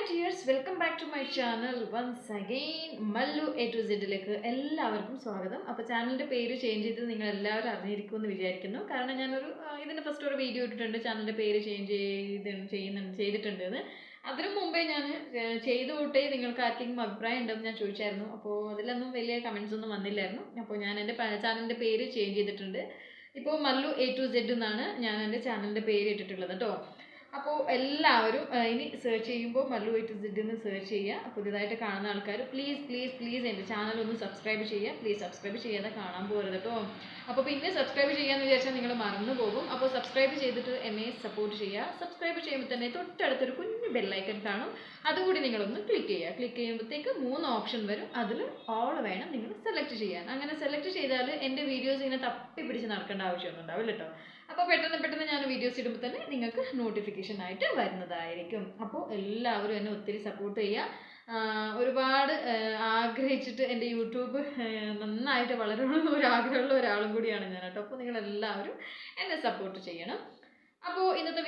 Dears, welcome back to my channel once again. Mallu A to സെഡിലേക്ക് എല്ലാവർക്കും സ്വാഗതം. അപ്പോൾ ചാനലിൻ്റെ പേര് ചേഞ്ച് ചെയ്ത് നിങ്ങൾ എല്ലാവരും അറിഞ്ഞിരിക്കുമെന്ന് വിചാരിക്കുന്നു. കാരണം ഞാനൊരു ഇതിൻ്റെ ഫസ്റ്റ് ഒരു വീഡിയോ ഇട്ടിട്ടുണ്ട്, ചാനലിൻ്റെ പേര് ചേഞ്ച് ചെയ്തിട്ടുണ്ടെന്ന്. അതിനു മുമ്പേ ഞാൻ ചെയ്തു തൊട്ടേ നിങ്ങൾക്ക് ആർക്കെങ്കിലും അഭിപ്രായം ഉണ്ടെന്ന് ഞാൻ ചോദിച്ചായിരുന്നു. അപ്പോൾ അതിലൊന്നും വലിയ കമൻസ് ഒന്നും വന്നില്ലായിരുന്നു. അപ്പോൾ ഞാൻ എൻ്റെ ചാനലിൻ്റെ പേര് ചേഞ്ച് ചെയ്തിട്ടുണ്ട്. ഇപ്പോൾ മല്ലു എ ടു സെഡ് എന്നാണ് ഞാൻ എൻ്റെ ചാനലിൻ്റെ പേര് ഇട്ടിട്ടുള്ളത് കേട്ടോ. അപ്പോൾ എല്ലാവരും ഇനി സെർച്ച് ചെയ്യുമ്പോൾ മല്ലു എ ടു സെഡ് എന്ന് സെർച്ച് ചെയ്യുക. പുതിയതായിട്ട് കാണുന്ന ആൾക്കാർ പ്ലീസ് എൻ്റെ ചാനൽ ഒന്ന് സബ്സ്ക്രൈബ് ചെയ്യുക. പ്ലീസ് സബ്സ്ക്രൈബ് ചെയ്യാതെ കാണാൻ പോകരുത് കേട്ടോ. അപ്പോൾ പിന്നെ സബ്സ്ക്രൈബ് ചെയ്യാമെന്ന് വിചാരിച്ചാൽ നിങ്ങൾ മറന്നു പോകും. അപ്പോൾ സബ്സ്ക്രൈബ് ചെയ്തിട്ട് എന്നെ സപ്പോർട്ട് ചെയ്യുക. സബ്സ്ക്രൈബ് ചെയ്യുമ്പോൾ തന്നെ തൊട്ടടുത്തൊരു കുഞ്ഞു ബെല്ലൈക്കൺ കാണും, അതുകൂടി നിങ്ങളൊന്ന് ക്ലിക്ക് ചെയ്യുക. ക്ലിക്ക് ചെയ്യുമ്പോഴത്തേക്ക് 3 ഓപ്ഷൻ വരും. അതിൽ ഓൾ വേണം നിങ്ങൾ സെലക്ട് ചെയ്യാൻ. അങ്ങനെ സെലക്ട് ചെയ്താൽ എൻ്റെ വീഡിയോസ് ഇങ്ങനെ തപ്പി പിടിച്ച് നടക്കേണ്ട ആവശ്യമൊന്നും ഉണ്ടാവില്ല കേട്ടോ. അപ്പോൾ പെട്ടെന്ന് ഞാൻ വീഡിയോസ് ഇടുമ്പോൾ തന്നെ നിങ്ങൾക്ക് നോട്ടിഫിക്കേഷൻ ആയിട്ട് വരുന്നതായിരിക്കും. അപ്പോൾ എല്ലാവരും എന്നെ ഒത്തിരി സപ്പോർട്ട് ചെയ്യുക. ഒരുപാട് ആഗ്രഹിച്ചിട്ട് എൻ്റെ യൂട്യൂബ് നന്നായിട്ട് വളരണമെന്ന് ആഗ്രഹമുള്ള ഒരാളും കൂടിയാണ് ഞാൻ കേട്ടോ. അപ്പോൾ നിങ്ങളെല്ലാവരും എന്നെ സപ്പോർട്ട് ചെയ്യണം. അപ്പോൾ ഇന്നത്തെ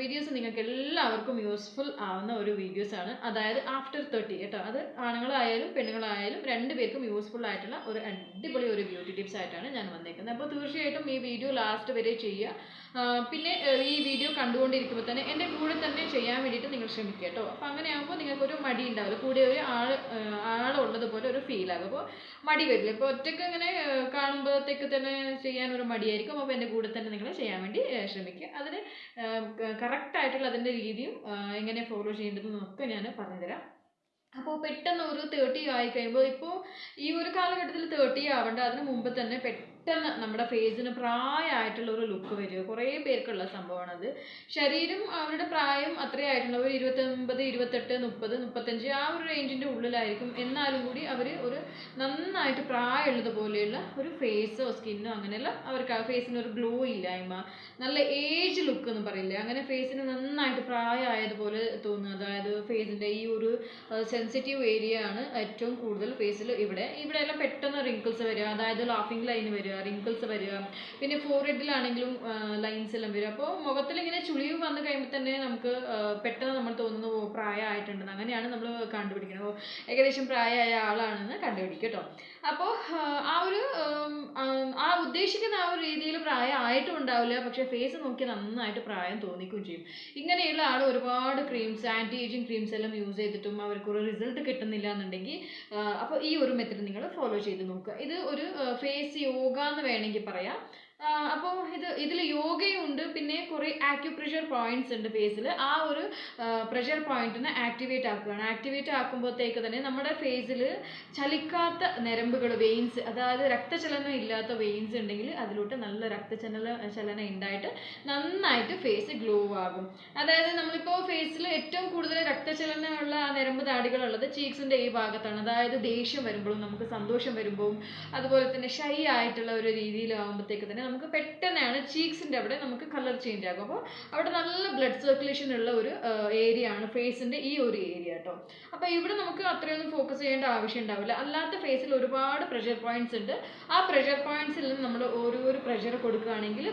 വീഡിയോസ് നിങ്ങൾക്ക് എല്ലാവർക്കും യൂസ്ഫുൾ ആവുന്ന ഒരു വീഡിയോസാണ്. അതായത് ആഫ്റ്റർ 30 കേട്ടോ. അത് ആണുങ്ങളായാലും പെണ്ണുങ്ങളായാലും രണ്ടുപേർക്കും യൂസ്ഫുൾ ആയിട്ടുള്ള ഒരു അടിപൊളി ഒരു ബ്യൂട്ടി ടിപ്സ് ആയിട്ടാണ് ഞാൻ വന്നേക്കുന്നത്. അപ്പോൾ തീർച്ചയായിട്ടും ഈ വീഡിയോ ലാസ്റ്റ് വരെ ചെയ്യുക. പിന്നെ ഈ വീഡിയോ കണ്ടുകൊണ്ടിരിക്കുമ്പോൾ തന്നെ എൻ്റെ കൂടെ തന്നെ ചെയ്യാൻ വേണ്ടിയിട്ട് നിങ്ങൾ ശ്രമിക്കുക കേട്ടോ. അപ്പോൾ അങ്ങനെ ആകുമ്പോൾ നിങ്ങൾക്കൊരു മടി ഉണ്ടാവില്ല, കൂടെ ഒരു ആളുള്ളതുപോലെ ഒരു ഫീൽ ആകും. അപ്പോൾ മടി വരില്ല. ഇപ്പോൾ ഒറ്റയ്ക്ക് ഇങ്ങനെ കാണുമ്പോഴത്തേക്ക് തന്നെ ചെയ്യാൻ ഒരു മടിയായിരിക്കും. അപ്പോൾ എൻ്റെ കൂടെ തന്നെ നിങ്ങൾ ചെയ്യാൻ വേണ്ടി ശ്രമിക്കുക. അതിന് കറക്റ്റായിട്ടുള്ള അതിൻ്റെ രീതിയും എങ്ങനെ ഫോളോ ചെയ്യേണ്ടതെന്നൊക്കെ ഞാൻ പറഞ്ഞുതരാം. അപ്പോൾ പെട്ടെന്ന് ഒരു 30 ആയി കഴിയുമ്പോൾ, ഇപ്പോൾ ഈ ഒരു കാലഘട്ടത്തിൽ 30 ആവേണ്ട, അതിന് മുമ്പ് തന്നെ പെട്ടെന്ന് നമ്മുടെ ഫേസിന് പ്രായമായിട്ടുള്ള ഒരു ലുക്ക് വരിക കുറേ പേർക്കുള്ള സംഭവമാണത്. ശരീരം അവരുടെ പ്രായം അത്രയായിട്ടുള്ള ഒരു 29, 28, 30, 35 ആ ഒരു റേഞ്ചിൻ്റെ ഉള്ളിലായിരിക്കും. എന്നാലും കൂടി അവർ ഒരു നന്നായിട്ട് പ്രായമുള്ളത് പോലെയുള്ള ഒരു ഫേസോ സ്കിന്നോ അങ്ങനെയല്ല, അവർക്ക് ആ ഫേസിന് ഒരു ഗ്ലോ ഇല്ലായ്മ, നല്ല ഏജ് ലുക്ക് എന്ന് പറയില്ലേ, അങ്ങനെ ഫേസിന് നന്നായിട്ട് പ്രായമായതുപോലെ തോന്നുക. അതായത് ഫേസിൻ്റെ ഈ ഒരു സെൻസിറ്റീവ് ഏരിയ ആണ് ഏറ്റവും കൂടുതൽ ഫേസിൽ. ഇവിടെയെല്ലാം പെട്ടെന്ന് റിങ്കിൾസ് വരിക, അതായത് ലാഫിംഗ് ലൈൻ വരിക, റിങ്കിൾസ് വരിക. പിന്നെ ഫോർഹെഡിലാണെങ്കിലും ലൈൻസ് എല്ലാം വരിക. അപ്പോൾ മുഖത്തിൽ ഇങ്ങനെ ചുളിവ് വന്നു കഴിയുമ്പോൾ തന്നെ നമുക്ക് പെട്ടെന്ന് നമ്മൾ തോന്നുന്നു പ്രായമായിട്ടുണ്ടെന്ന്. അങ്ങനെയാണ് നമ്മൾ കണ്ടുപിടിക്കുന്നത്. ഏകദേശം പ്രായമായ ആളാണെന്ന് കണ്ടുപിടിക്കും കേട്ടോ. അപ്പോൾ ആ ഉദ്ദേശിക്കുന്ന ആ ഒരു രീതിയിൽ പ്രായം ആയിട്ടും ഉണ്ടാവില്ല, പക്ഷേ ഫേസ് നോക്കി നന്നായിട്ട് പ്രായം തോന്നിക്കുകയും ചെയ്യും. ഇങ്ങനെയുള്ള ആൾ ഒരുപാട് ക്രീംസ്, ആൻറ്റി ഏജിങ് ക്രീംസ് എല്ലാം യൂസ് ചെയ്തിട്ടും അവർക്കൊരു റിസൾട്ട് കിട്ടുന്നില്ല എന്നുണ്ടെങ്കിൽ അപ്പോൾ ഈ ഒരു മെത്തഡ് നിങ്ങൾ ഫോളോ ചെയ്ത് നോക്കുക. ഇത് ഒരു ഫേസ് യോഗ എന്ന് വേണമെങ്കിൽ പറയാം. അപ്പോൾ ഇതിൽ യോഗയും ഉണ്ട്, പിന്നെ കുറേ ആക്യുപ്രഷർ പോയിന്റ്സ് ഉണ്ട് ഫേസിൽ. ആ ഒരു പ്രഷർ പോയിന്റിനെ ആക്ടിവേറ്റ് ആക്കുകയാണ്. ആക്ടിവേറ്റ് ആക്കുമ്പോഴത്തേക്ക് തന്നെ നമ്മുടെ ഫേസിൽ ചലിക്കാത്ത ഞരമ്പുകൾ, വെയിൻസ്, അതായത് രക്തചലനം ഇല്ലാത്ത വെയിൻസ് ഉണ്ടെങ്കിൽ അതിലോട്ട് നല്ല ചലനം ഉണ്ടായിട്ട് നന്നായിട്ട് ഫേസ് ഗ്ലോ ആകും. അതായത് നമ്മളിപ്പോൾ ഫേസിൽ ഏറ്റവും കൂടുതൽ രക്തചലനമുള്ള ആ ഞരമ്പ് താടികളുള്ളത് ചീക്സിൻ്റെ ഈ ഭാഗത്താണ്. അതായത് ദേഷ്യം വരുമ്പോഴും നമുക്ക് സന്തോഷം വരുമ്പോഴും അതുപോലെ തന്നെ ഷൈ ആയിട്ടുള്ള ഒരു രീതിയിലാവുമ്പോഴത്തേക്ക് തന്നെ നമുക്ക് പെട്ടെന്നാണ് ചീക്സിൻ്റെ അവിടെ നമുക്ക് കളർ ചേഞ്ച് ആകും. അപ്പോൾ അവിടെ നല്ല ബ്ലഡ് സർക്കുലേഷൻ ഉള്ള ഒരു ഏരിയ ആണ് ഫേസിൻ്റെ ഈ ഒരു ഏരിയ കേട്ടോ. അപ്പോൾ ഇവിടെ നമുക്ക് അത്രയൊന്നും ഫോക്കസ് ചെയ്യേണ്ട ആവശ്യം ഉണ്ടാവില്ല. അല്ലാത്ത ഫേസിൽ ഒരുപാട് പ്രഷർ പോയിന്റ്സ് ഉണ്ട്. ആ പ്രഷർ പോയിന്റ്സിൽ നമ്മൾ ഓരോരോ പ്രഷർ കൊടുക്കുകയാണെങ്കിൽ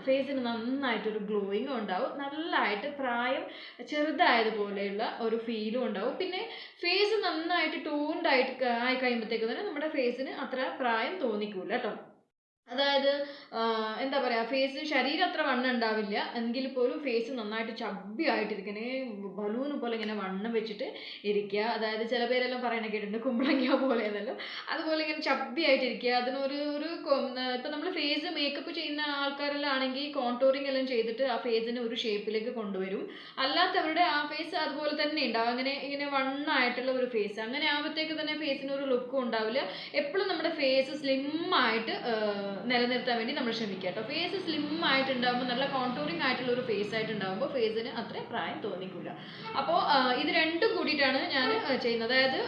ഫേസിന് നന്നായിട്ടൊരു ഗ്ലോയിങ്ങും ഉണ്ടാവും, നല്ലതായിട്ട് പ്രായം ചെറുതായതുപോലെയുള്ള ഒരു ഫീലും ഉണ്ടാവും. പിന്നെ ഫേസ് നന്നായിട്ട് ടോൺഡ് ആയി കഴിയുമ്പോഴത്തേക്ക് തന്നെ നമ്മുടെ ഫേസിന് അത്ര പ്രായം തോന്നിക്കൂല കേട്ടോ. അതായത് എന്താ പറയുക, ശരീരം അത്ര വണ്ണം ഉണ്ടാവില്ല എങ്കിൽ പോലും ഫേസ് നന്നായിട്ട് ചബ്ബി ആയിട്ടിരിക്കണേ, ബലൂണ് പോലെ ഇങ്ങനെ വണ്ണം വെച്ചിട്ട് ഇരിക്കുക. അതായത് ചില പേരെല്ലാം പറയണ കേട്ടിട്ടുണ്ട്, കുമ്പളങ്ങ പോലെ എന്നല്ലോ, അതുപോലെ ഇങ്ങനെ ചബ്ബി ആയിട്ടിരിക്കുക. അതിനൊരു ഇപ്പം നമ്മൾ ഫേസ് മേക്കപ്പ് ചെയ്യുന്ന ആൾക്കാരെല്ലാം ആണെങ്കിൽ കോൺടോറിങ് എല്ലാം ചെയ്തിട്ട് ആ ഫേസിനെ ഒരു ഷേപ്പിലേക്ക് കൊണ്ടുവരും. അല്ലാത്തവരുടെ ആ ഫേസ് അതുപോലെ തന്നെ ഉണ്ടാവും, ഇങ്ങനെ വണ്ണായിട്ടുള്ള ഒരു ഫേസ്. അങ്ങനെ ആകുമ്പോഴത്തേക്ക് തന്നെ ഫേസിന് ഒരു ലുക്കും ഉണ്ടാവില്ല. എപ്പോഴും നമ്മുടെ ഫേസ് സ്ലിം ആയിട്ട് നിലനിർത്താൻ വേണ്ടി നമ്മൾ ശ്രമിക്കുക കേട്ടോ. ഫേസ് സ്ലിം ആയിട്ടുണ്ടാകുമ്പോൾ, നല്ല കോൺടൂറിങ് ആയിട്ടുള്ള ഒരു ഫേസ് ആയിട്ടുണ്ടാകുമ്പോൾ ഫേസിന് അത്ര പ്രായം തോന്നിക്കില്ല. അപ്പോൾ ഇത് രണ്ടും കൂടിയിട്ടാണ് ഞാൻ ചെയ്യുന്നത്. അതായത്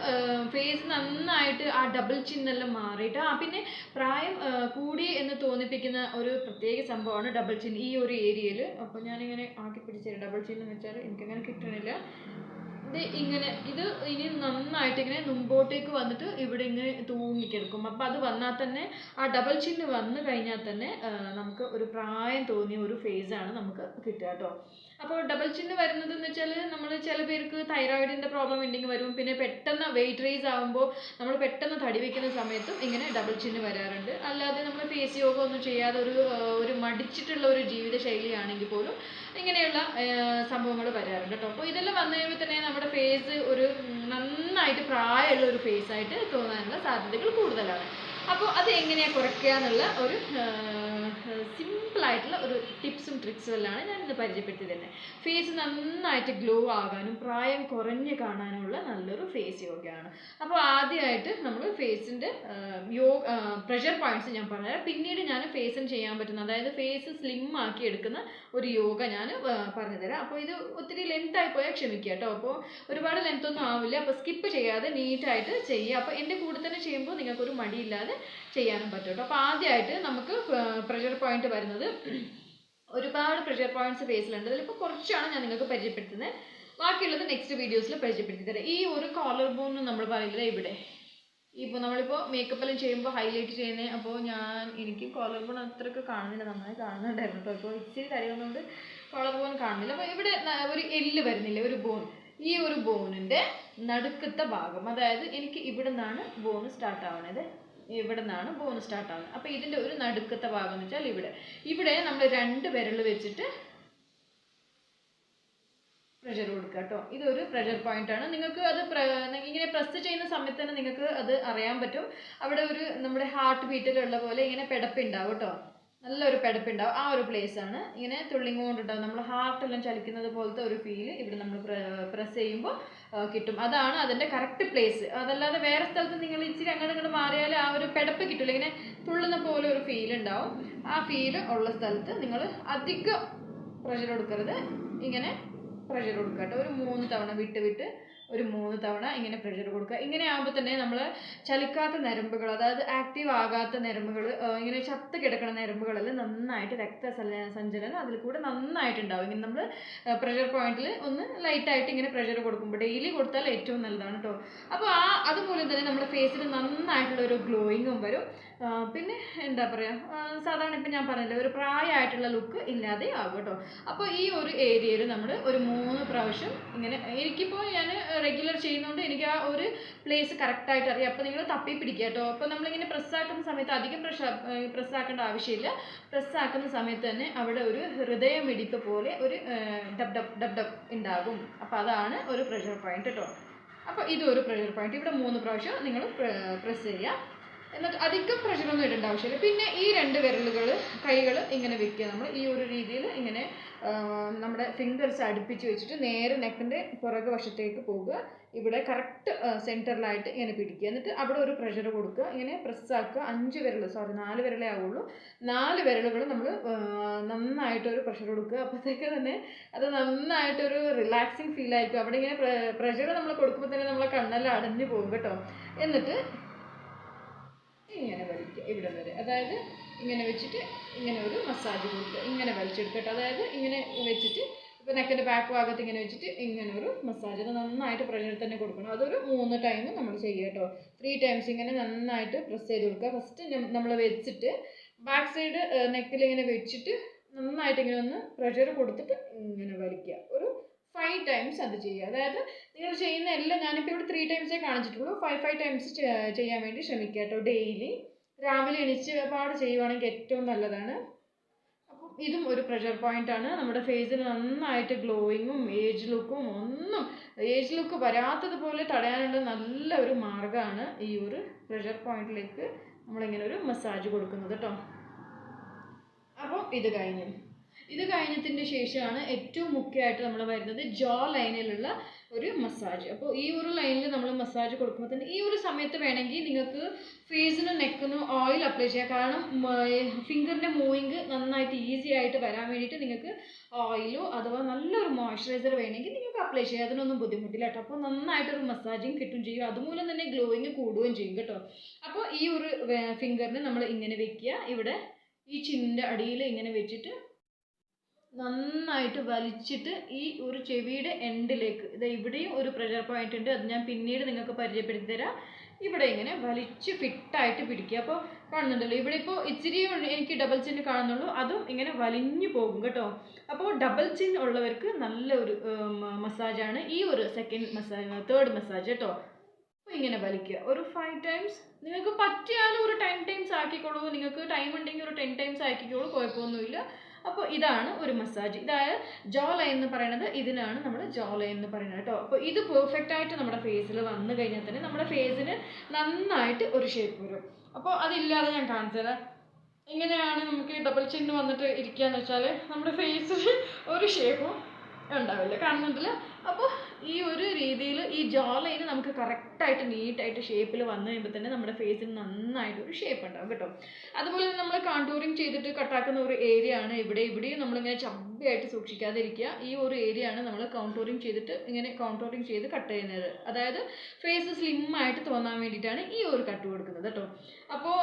ഫേസ് നന്നായിട്ട് ആ ഡബിൾ ചിന്നെല്ലാം മാറിയിട്ട്, പിന്നെ പ്രായം കൂടി എന്ന് തോന്നിപ്പിക്കുന്ന ഒരു പ്രത്യേക സംഭവമാണ് ഡബിൾ ചിൻ ഈ ഒരു ഏരിയയിൽ. അപ്പോൾ ഞാനിങ്ങനെ ആക്കി പിടിച്ചത് ഡബിൾ ചിൻ എന്ന് വെച്ചാൽ എനിക്കങ്ങനെ കിട്ടണില്ല. ഇത് ഇനി നന്നായിട്ട് ഇങ്ങനെ മുമ്പോട്ടേക്ക് വന്നിട്ട് ഇവിടെ ഇങ്ങനെ തൂങ്ങിക്കിടക്കും. അപ്പം അത് വന്നാൽ തന്നെ, ആ ഡബിൾ ചിന്ന് വന്നു കഴിഞ്ഞാൽ തന്നെ നമുക്ക് ഒരു പ്രായം തോന്നിയ ഒരു ഫേസാണ് നമുക്ക് കിട്ടുക കേട്ടോ. അപ്പോൾ ഡബിൾ ചിന്ന് വരുന്നത് എന്ന് വെച്ചാൽ നമ്മൾ ചില പേർക്ക് തൈറോയിഡിൻ്റെ പ്രോബ്ലം ഉണ്ടെങ്കിൽ വരും. പിന്നെ പെട്ടെന്ന് വെയിറ്റ് റേസ് ആകുമ്പോൾ നമ്മൾ പെട്ടെന്ന് തടി വയ്ക്കുന്ന സമയത്തും ഇങ്ങനെ ഡബിൾ ചിന്ന് വരാറുണ്ട്. അല്ലാതെ നമ്മൾ ഫേസ് യോഗ ഒന്നും ചെയ്യാതെ ഒരു മടിച്ചിട്ടുള്ള ഒരു ജീവിത ശൈലിയാണെങ്കിൽ പോലും ഇങ്ങനെയുള്ള സംഭവങ്ങൾ വരാറുണ്ട് കേട്ടോ. അപ്പോൾ ഇതെല്ലാം വന്നു കഴിയുമ്പോൾ തന്നെ നമ്മുടെ ഫേസ് ഒരു നന്നായിട്ട് പ്രായമുള്ള ഒരു ഫേസായിട്ട് തോന്നാനുള്ള സാധ്യതകൾ കൂടുതലാണ്. അപ്പോൾ അത് എങ്ങനെയാണ് കുറയ്ക്കുക എന്നുള്ള ഒരു സിമ്പിളായിട്ടുള്ള ഒരു ടിപ്സും ട്രിക്സും എല്ലാം ഞാനിന്ന് പരിചയപ്പെടുത്തി തന്നെ. ഫേസ് നന്നായിട്ട് ഗ്ലോ ആകാനും പ്രായം കുറഞ്ഞ് കാണാനുമുള്ള നല്ലൊരു ഫേസ് യോഗയാണ്. അപ്പോൾ ആദ്യമായിട്ട് നമ്മൾ ഫേസിൻ്റെ പ്രഷർ പോയിന്റ്സ് ഞാൻ പറഞ്ഞുതരാം. പിന്നീട് ഞാൻ ഫേസിന് ചെയ്യാൻ പറ്റുന്ന, അതായത് ഫേസ് സ്ലിം ആക്കി എടുക്കുന്ന ഒരു യോഗ ഞാൻ പറഞ്ഞുതരാം. അപ്പോൾ ഇത് ഒത്തിരി ലെങ്തായി പോയാൽ ക്ഷമിക്കുക കേട്ടോ. അപ്പോൾ ഒരുപാട് ലെങ്ത് ഒന്നും ആവില്ല. അപ്പോൾ സ്കിപ്പ് ചെയ്യാതെ നീറ്റായിട്ട് ചെയ്യുക. അപ്പോൾ എൻ്റെ കൂടെ തന്നെ ചെയ്യുമ്പോൾ നിങ്ങൾക്കൊരു മടിയില്ലാതെ ചെയ്യാനും പറ്റും കേട്ടോ. അപ്പോൾ ആദ്യമായിട്ട് നമുക്ക് പ്രഷർ പോയിന്റ് വരുന്നത്, ഒരുപാട് പ്രഷർ പോയിന്റ്സ് ഫേസിലുണ്ട്. അതിലിപ്പോൾ കുറച്ചാണ് ഞാൻ നിങ്ങൾക്ക് പരിചയപ്പെടുത്തുന്നത്. ബാക്കിയുള്ളത് നെക്സ്റ്റ് വീഡിയോസിൽ പരിചയപ്പെടുത്തി തരാം. ഈ ഒരു കോളർ ബോൺ നമ്മൾ പറയുന്നത് ഇവിടെ, ഇപ്പോൾ നമ്മളിപ്പോൾ മേക്കപ്പ് എല്ലാം ചെയ്യുമ്പോൾ ഹൈലൈറ്റ് ചെയ്യുന്നത്. അപ്പോൾ എനിക്ക് കോളർ ബോൺ അത്രയ്ക്ക് കാണുന്നില്ല, നന്നായി കാണുന്നുണ്ടായിരുന്നു കേട്ടോ. ഇപ്പോൾ ഇച്ചിരി തടിയുന്നതുകൊണ്ട് കോളർ ബോൺ കാണുന്നില്ല. അപ്പോൾ ഇവിടെ ഒരു എല്ല് വരുന്നില്ല, ഒരു ബോൺ. ഈ ഒരു ബോണിൻ്റെ നടുക്കത്തെ ഭാഗം, അതായത് എനിക്ക് ഇവിടെ നിന്നാണ് ബോൺ സ്റ്റാർട്ട് ആവുന്നത്, ഇവിടെ നിന്നാണ് ബോൺ സ്റ്റാർട്ട് ആവുന്നത്. അപ്പോൾ ഇതിൻ്റെ ഒരു നടുക്കത്തെ ഭാഗം എന്ന് വെച്ചാൽ ഇവിടെ നമ്മൾ 2 വിരൽ വെച്ചിട്ട് പ്രഷർ കൊടുക്കുക കേട്ടോ. ഇതൊരു പ്രഷർ പോയിന്റ് ആണ്. നിങ്ങൾക്ക് അത് ഇങ്ങനെ പ്രസ് ചെയ്യുന്ന സമയത്ത് തന്നെ നിങ്ങൾക്ക് അത് അറിയാൻ പറ്റും. അവിടെ നമ്മുടെ ഹാർട്ട് ബീറ്റിലുള്ള പോലെ ഇങ്ങനെ പെടപ്പുണ്ടാവും കേട്ടോ, നല്ലൊരു പെടപ്പുണ്ടാവും. ആ ഒരു പ്ലേസ് ആണ് ഇങ്ങനെ തുള്ളിങ്ങോണ്ടുണ്ടാവും. നമ്മൾ ഹാർട്ടെല്ലാം ചലിക്കുന്നത് പോലത്തെ ഒരു ഫീല് ഇവിടെ നമ്മൾ പ്രസ് ചെയ്യുമ്പോൾ കിട്ടും. അതാണ് അതിൻ്റെ കറക്റ്റ് പ്ലേസ്. അതല്ലാതെ വേറെ സ്ഥലത്ത് നിങ്ങൾ ഇച്ചിരി അങ്ങോട്ട് മാറിയാൽ ആ ഒരു പെടപ്പ് കിട്ടില്ല, ഇങ്ങനെ തുള്ളുന്ന പോലെ ഒരു ഫീൽ ഉണ്ടാവും. ആ ഫീല് ഉള്ള സ്ഥലത്ത് നിങ്ങൾ അധികം പ്രഷർ കൊടുക്കരുത്, ഇങ്ങനെ പ്രഷർ കൊടുക്കുക കേട്ടോ. ഒരു 3 തവണ വിട്ട് ഒരു 3 തവണ ഇങ്ങനെ പ്രഷർ കൊടുക്കുക. ഇങ്ങനെ ആകുമ്പോൾ തന്നെ നമ്മൾ ചലിക്കാത്ത നരമ്പുകൾ, അതായത് ആക്റ്റീവ് ആകാത്ത നരമ്പുകൾ, ഇങ്ങനെ ചത്ത് കിടക്കുന്ന നരമ്പുകളെല്ലാം നന്നായിട്ട് രക്തസഞ്ചലനം അതിൽ കൂടെ നന്നായിട്ടുണ്ടാവും. ഇങ്ങനെ നമ്മൾ പ്രഷർ പോയിന്റിൽ ഒന്ന് ലൈറ്റായിട്ട് ഇങ്ങനെ പ്രഷർ കൊടുക്കുമ്പോൾ, ഡെയിലി കൊടുത്താൽ ഏറ്റവും നല്ലതാണ് കേട്ടോ. അപ്പോൾ അതുപോലെ തന്നെ നമ്മുടെ ഫേസിൽ നന്നായിട്ടുള്ള ഒരു ഗ്ലോയിങ്ങും വരും. പിന്നെ എന്താ പറയുക, സാധാരണ ഇപ്പം ഞാൻ പറഞ്ഞില്ലേ, ഒരു പ്രായമായിട്ടുള്ള ലുക്ക് ഇല്ലാതെ ആകും കേട്ടോ. അപ്പോൾ ഈ ഒരു ഏരിയയിൽ നമ്മൾ ഒരു 3 പ്രാവശ്യം ഇങ്ങനെ, എനിക്കിപ്പോൾ ഞാൻ റെഗുലർ ചെയ്യുന്നതുകൊണ്ട് എനിക്ക് ആ ഒരു പ്ലേസ് കറക്റ്റായിട്ട് അറിയാം. അപ്പോൾ നിങ്ങൾ തപ്പി പിടിക്കുക കേട്ടോ. അപ്പോൾ നമ്മളിങ്ങനെ പ്രസ്സാക്കുന്ന സമയത്ത് അധികം പ്രസ്സാക്കേണ്ട ആവശ്യമില്ല. പ്രസ്സാക്കുന്ന സമയത്ത് തന്നെ അവിടെ ഒരു ഹൃദയമിടിപ്പ് പോലെ ഒരു ഡബ് ഡബ് ഡബ് ഡബ് ഉണ്ടാകും. അപ്പോൾ അതാണ് ഒരു പ്രഷർ പോയിന്റ് കേട്ടോ. അപ്പോൾ ഇതൊരു പ്രഷർ പോയിന്റ്. ഇവിടെ 3 പ്രാവശ്യം നിങ്ങൾ പ്രസ് ചെയ്യുക. എന്നിട്ട് അധികം പ്രഷറൊന്നും ഇടേണ്ട ആവശ്യമില്ല. പിന്നെ ഈ 2 വിരലുകൾ, കൈകൾ ഇങ്ങനെ വെക്കുക. നമ്മൾ ഈ ഒരു രീതിയിൽ ഇങ്ങനെ നമ്മുടെ ഫിംഗേഴ്സ് അടുപ്പിച്ച് വെച്ചിട്ട് നേരെ നെക്കിൻ്റെ പുറകു വശത്തേക്ക് പോകുക. ഇവിടെ കറക്റ്റ് സെൻറ്ററിലായിട്ട് ഇങ്ങനെ പിടിക്കുക. എന്നിട്ട് അവിടെ ഒരു പ്രഷർ കൊടുക്കുക, ഇങ്ങനെ പ്രസ്സാക്കുക. 4 വിരലേ ആവുള്ളൂ. 4 വിരലുകൾ നമ്മൾ നന്നായിട്ടൊരു പ്രഷർ കൊടുക്കുക. അപ്പോഴത്തേക്ക് തന്നെ അത് നന്നായിട്ടൊരു റിലാക്സിങ് ഫീലായിരിക്കും. അവിടെ ഇങ്ങനെ പ്രഷർ നമ്മൾ കൊടുക്കുമ്പോൾ തന്നെ നമ്മളെ കണ്ണെല്ലാം അടഞ്ഞു പോകും കേട്ടോ. എന്നിട്ട് ഇങ്ങനെ വലിക്കുക ഇവിടെ വരെ, അതായത് ഇങ്ങനെ വെച്ചിട്ട് ഇങ്ങനെ ഒരു മസാജ് കൊടുക്കുക, ഇങ്ങനെ വലിച്ചെടുക്കട്ടെ. അതായത് ഇങ്ങനെ വെച്ചിട്ട് ഇപ്പോൾ നെക്കിൻ്റെ ബാക്ക് ഭാഗത്ത് ഇങ്ങനെ വെച്ചിട്ട് ഇങ്ങനെ ഒരു മസാജ്, അത് നന്നായിട്ട് പ്രഷർ തന്നെ കൊടുക്കണം. അതൊരു 3 ടൈം നമ്മൾ ചെയ്യുക കേട്ടോ. 3 ടൈംസ് ഇങ്ങനെ നന്നായിട്ട് പ്രസ് ചെയ്ത് കൊടുക്കുക. ഫസ്റ്റ് നമ്മൾ വെച്ചിട്ട് ബാക്ക് സൈഡ് നെക്കിൽ ഇങ്ങനെ വെച്ചിട്ട് നന്നായിട്ട് ഇങ്ങനെ ഒന്ന് പ്രഷർ കൊടുത്തിട്ട് ഇങ്ങനെ വലിക്കുക. ഒരു 5 ടൈംസ് അത് ചെയ്യുക. അതായത് നിങ്ങൾ ചെയ്യുന്ന എല്ലാം, ഞാനിപ്പോൾ ഇവിടെ 3 ടൈംസേ കാണിച്ചിട്ടുള്ളൂ. 5 ടൈംസ് ചെയ്യാൻ വേണ്ടി ശ്രമിക്കുക കേട്ടോ. ഡെയിലി രാവിലെ എണീച്ച് പാട് ചെയ്യുവാണെങ്കിൽ ഏറ്റവും നല്ലതാണ്. അപ്പം ഇതും ഒരു പ്രഷർ പോയിന്റ് ആണ്. നമ്മുടെ ഫേസിൽ നന്നായിട്ട് ഗ്ലോയിങ്ങും ഏജ് ലുക്ക് വരാത്തതുപോലെ തടയാനുള്ള നല്ല ഒരു മാർഗ്ഗമാണ് ഈ ഒരു പ്രഷർ പോയിന്റിലേക്ക് നമ്മളിങ്ങനെ ഒരു മസാജ് കൊടുക്കുന്നത് കേട്ടോ. അപ്പോൾ ഇത് കഴിഞ്ഞതിന് ശേഷമാണ് ഏറ്റവും മുഖ്യമായിട്ട് നമ്മൾ വരുന്നത് ജോ ലൈനിലുള്ള ഒരു മസാജ്. അപ്പോൾ ഈ ഒരു ലൈനിൽ നമ്മൾ മസാജ് കൊടുക്കുമ്പോൾ തന്നെ ഈ ഒരു സമയത്ത് വേണമെങ്കിൽ നിങ്ങൾക്ക് ഫേസിനും നെക്കിനും ഓയിൽ അപ്ലൈ ചെയ്യാം. കാരണം ഫിംഗറിൻ്റെ മൂവിങ് നന്നായിട്ട് ഈസി ആയിട്ട് വരാൻ വേണ്ടിയിട്ട് നിങ്ങൾക്ക് ഓയിലോ അഥവാ നല്ലൊരു മോയ്സ്ചറൈസർ വേണമെങ്കിൽ നിങ്ങൾക്ക് അപ്ലൈ ചെയ്യാം. അതിനൊന്നും ബുദ്ധിമുട്ടില്ല കേട്ടോ. അപ്പോൾ നന്നായിട്ടൊരു മസാജിങ് കിട്ടും ചെയ്യും. അതുമൂലം തന്നെ ഗ്ലോയിങ് കൂടുകയും ചെയ്യും കേട്ടോ. അപ്പോൾ ഈ ഒരു ഫിംഗറിന് നമ്മൾ ഇങ്ങനെ വെക്കുക. ഇവിടെ ഈ ചിന്നിൻ്റെ അടിയിൽ ഇങ്ങനെ വെച്ചിട്ട് നന്നായിട്ട് വലിച്ചിട്ട് ഈ ഒരു ചെവിയുടെ എൻഡിലേക്ക്, ഇവിടെയും ഒരു പ്രഷർ പോയിന്റ് ഉണ്ട്, അത് ഞാൻ പിന്നീട് നിങ്ങൾക്ക് പരിചയപ്പെടുത്തി തരാം. ഇവിടെ ഇങ്ങനെ വലിച്ച് ഫിറ്റായിട്ട് പിടിക്കുക. അപ്പോൾ കാണുന്നുണ്ടല്ലോ, ഇവിടെ ഇപ്പോൾ ഇച്ചിരി എനിക്ക് ഡബിൾ ചിൻ കാണുന്നുള്ളൂ, അതും ഇങ്ങനെ വലിഞ്ഞു പോകും കേട്ടോ. അപ്പോൾ ഡബിൾ ചിൻ ഉള്ളവർക്ക് നല്ല ഒരു മസാജാണ് ഈ ഒരു തേർഡ് മസാജ് കേട്ടോ. അപ്പോൾ ഇങ്ങനെ വലിക്കുക ഒരു 5 ടൈംസ്. നിങ്ങൾക്ക് പറ്റിയാലും ഒരു 10 ടൈംസ് ആക്കിക്കോളൂ, നിങ്ങൾക്ക് ടൈം ഉണ്ടെങ്കിൽ ഒരു 10 ടൈംസ് ആക്കിക്കോളൂ, കുഴപ്പമൊന്നുമില്ല. അപ്പോൾ ഇതാണ് ഒരു മസാജ്. ഇതായത് ജോ ലൈൻ എന്ന് പറയുന്നത്, ഇതിനാണ് നമ്മൾ ജോ ലൈൻ എന്ന് പറയുന്നത് കേട്ടോ. അപ്പോൾ ഇത് പെർഫെക്റ്റ് ആയിട്ട് നമ്മുടെ ഫേസിൽ വന്നു കഴിഞ്ഞാൽ തന്നെ നമ്മുടെ ഫേസിന് നന്നായിട്ട് ഒരു ഷേപ്പ് വരും. അപ്പോൾ അതില്ലാതെ ഞാൻ കാണിച്ചു തരാം. ഇങ്ങനെയാണ് നമുക്ക് ഡബിൾ ചിന്ന് വന്നിട്ട് ഇരിക്കുകയെന്ന് വെച്ചാൽ നമ്മുടെ ഫേസിൽ ഒരു ഷേപ്പും ഉണ്ടാവില്ല, കാണുന്നുണ്ടല്ലോ. അപ്പോൾ ഈ ഒരു രീതിയിൽ ഈ ജോ ലൈന് നമുക്ക് കറക്റ്റായിട്ട് നീറ്റായിട്ട് ഷേപ്പിൽ വന്നു കഴിയുമ്പോൾ തന്നെ നമ്മുടെ ഫേസിന് നന്നായിട്ട് ഒരു ഷേപ്പ് ഉണ്ടാവും കേട്ടോ. അതുപോലെ തന്നെ നമ്മൾ കോണ്ടൂറിങ് ചെയ്തിട്ട് കട്ടാക്കുന്ന ഒരു ഏരിയ ആണ് ഇവിടെയും നമ്മളിങ്ങനെ ചബ്ബിയായിട്ട് സൂക്ഷിക്കാതിരിക്കുക. ഈ ഒരു ഏരിയ ആണ് നമ്മൾ കോണ്ടൂറിങ് ചെയ്ത് കട്ട് ചെയ്യുന്നത്. അതായത് ഫേസ് സ്ലിമ്മായിട്ട് തോന്നാൻ വേണ്ടിയിട്ടാണ് ഈ ഒരു കട്ട് കൊടുക്കുന്നത് കേട്ടോ. അപ്പോൾ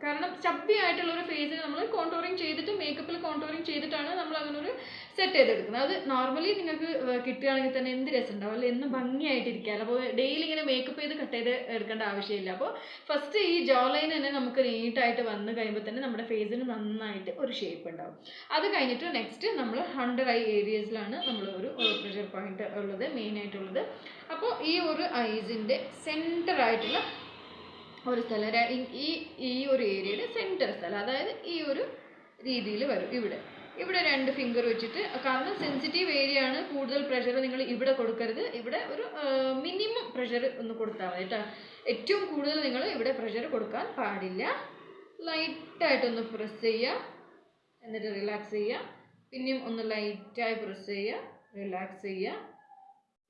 കാരണം ചബ്ബി ആയിട്ടുള്ളൊരു ഫേസിന് നമ്മൾ കോണ്ടൂറിങ് ചെയ്തിട്ട് മേക്കപ്പിൽ കോണ്ടൂറിങ് ചെയ്തിട്ടാണ് നമ്മൾ അതിനൊരു സെറ്റ് ചെയ്തെടുക്കുന്നത്. അത് നോർമലി നിങ്ങൾക്ക് കിട്ടുകയാണെങ്കിൽ തന്നെ എന്ത് രസം ഉണ്ടാവും അല്ലെ, എന്നും ഭംഗിയായിട്ടിരിക്കാമല്ലോ. അപ്പോൾ ഡെയിലി ഇങ്ങനെ മേക്കപ്പ് ചെയ്ത് കട്ട് ചെയ്ത് എടുക്കേണ്ട ആവശ്യമില്ല. അപ്പോൾ ഫസ്റ്റ് ഈ ജോ ലൈൻ തന്നെ നമുക്ക് നീറ്റായിട്ട് വന്നു കഴിയുമ്പോൾ തന്നെ നമ്മുടെ ഫേസിന് നന്നായിട്ട് ഒരു ഷേപ്പ് ഉണ്ടാവും. അത് കഴിഞ്ഞിട്ട് നെക്സ്റ്റ് നമ്മൾ അണ്ടർ ഐ ഏരിയസിലാണ് നമ്മൾ ഒരു പ്രഷർ പോയിന്റ് ഉള്ളത്, മെയിനായിട്ടുള്ളത്. അപ്പോൾ ഈ ഒരു ഐസിൻ്റെ സെൻറ്ററായിട്ടുള്ള ഒരു സ്ഥലം, ഈ ഒരു ഏരിയയുടെ സെൻറ്റർ സ്ഥലം, അതായത് ഈ ഒരു രീതിയിൽ വരും. ഇവിടെ 2 ഫിംഗർ വെച്ചിട്ട്, കാരണം സെൻസിറ്റീവ് ഏരിയ ആണ്, കൂടുതൽ പ്രഷർ നിങ്ങൾ ഇവിടെ കൊടുക്കരുത്. ഇവിടെ ഒരു മിനിമം പ്രഷർ ഒന്ന് കൊടുത്താൽ മതി കേട്ടോ. ഏറ്റവും കൂടുതൽ നിങ്ങൾ ഇവിടെ പ്രഷർ കൊടുക്കാൻ പാടില്ല. ലൈറ്റായിട്ടൊന്ന് പ്രസ് ചെയ്യുക, എന്നിട്ട് റിലാക്സ് ചെയ്യുക. പിന്നെയും ഒന്ന് ലൈറ്റായി പ്രസ് ചെയ്യുക, റിലാക്സ് ചെയ്യുക.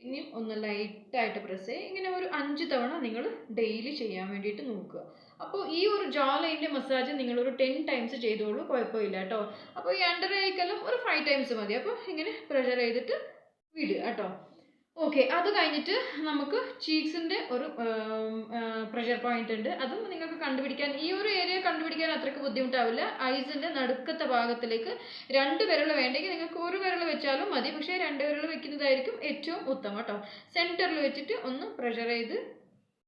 പിന്നെയും ഒന്ന് ലൈറ്റായിട്ട് പ്രസ് ചെയ്യുക. ഇങ്ങനെ ഒരു 5 തവണ നിങ്ങൾ ഡെയിലി ചെയ്യാൻ വേണ്ടിയിട്ട് നോക്കുക. അപ്പോൾ ഈ ഒരു ജോ ലൈൻ്റെ മസാജ് നിങ്ങളൊരു 10 ടൈംസ് ചെയ്തോളൂ, കുഴപ്പമില്ല കേട്ടോ. അപ്പോൾ ഈ അണ്ടർ ഐക്കെല്ലാം ഒരു 5 ടൈംസ് മതി. അപ്പോൾ ഇങ്ങനെ പ്രഷർ ചെയ്തിട്ട് വിടുക കേട്ടോ. ഓക്കെ, അത് കഴിഞ്ഞിട്ട് നമുക്ക് ചീക്സിൻ്റെ ഒരു പ്രഷർ പോയിന്റ് ഉണ്ട്. അതും നിങ്ങൾക്ക് കണ്ടുപിടിക്കാൻ, ഈ ഒരു ഏരിയ കണ്ടുപിടിക്കാൻ അത്രയ്ക്ക് ബുദ്ധിമുട്ടാവില്ല. ഐസിൻ്റെ നടുക്കത്തെ ഭാഗത്തിലേക്ക് 2 വിരൽ വേണ്ടെങ്കിൽ നിങ്ങൾക്ക് 1 വിരൽ വെച്ചാലും മതി, പക്ഷേ 2 വിരൽ വെക്കുന്നതായിരിക്കും ഏറ്റവും ഉത്തമം കേട്ടോ. സെൻറ്ററിൽ വെച്ചിട്ട് ഒന്ന് പ്രഷർ ചെയ്ത്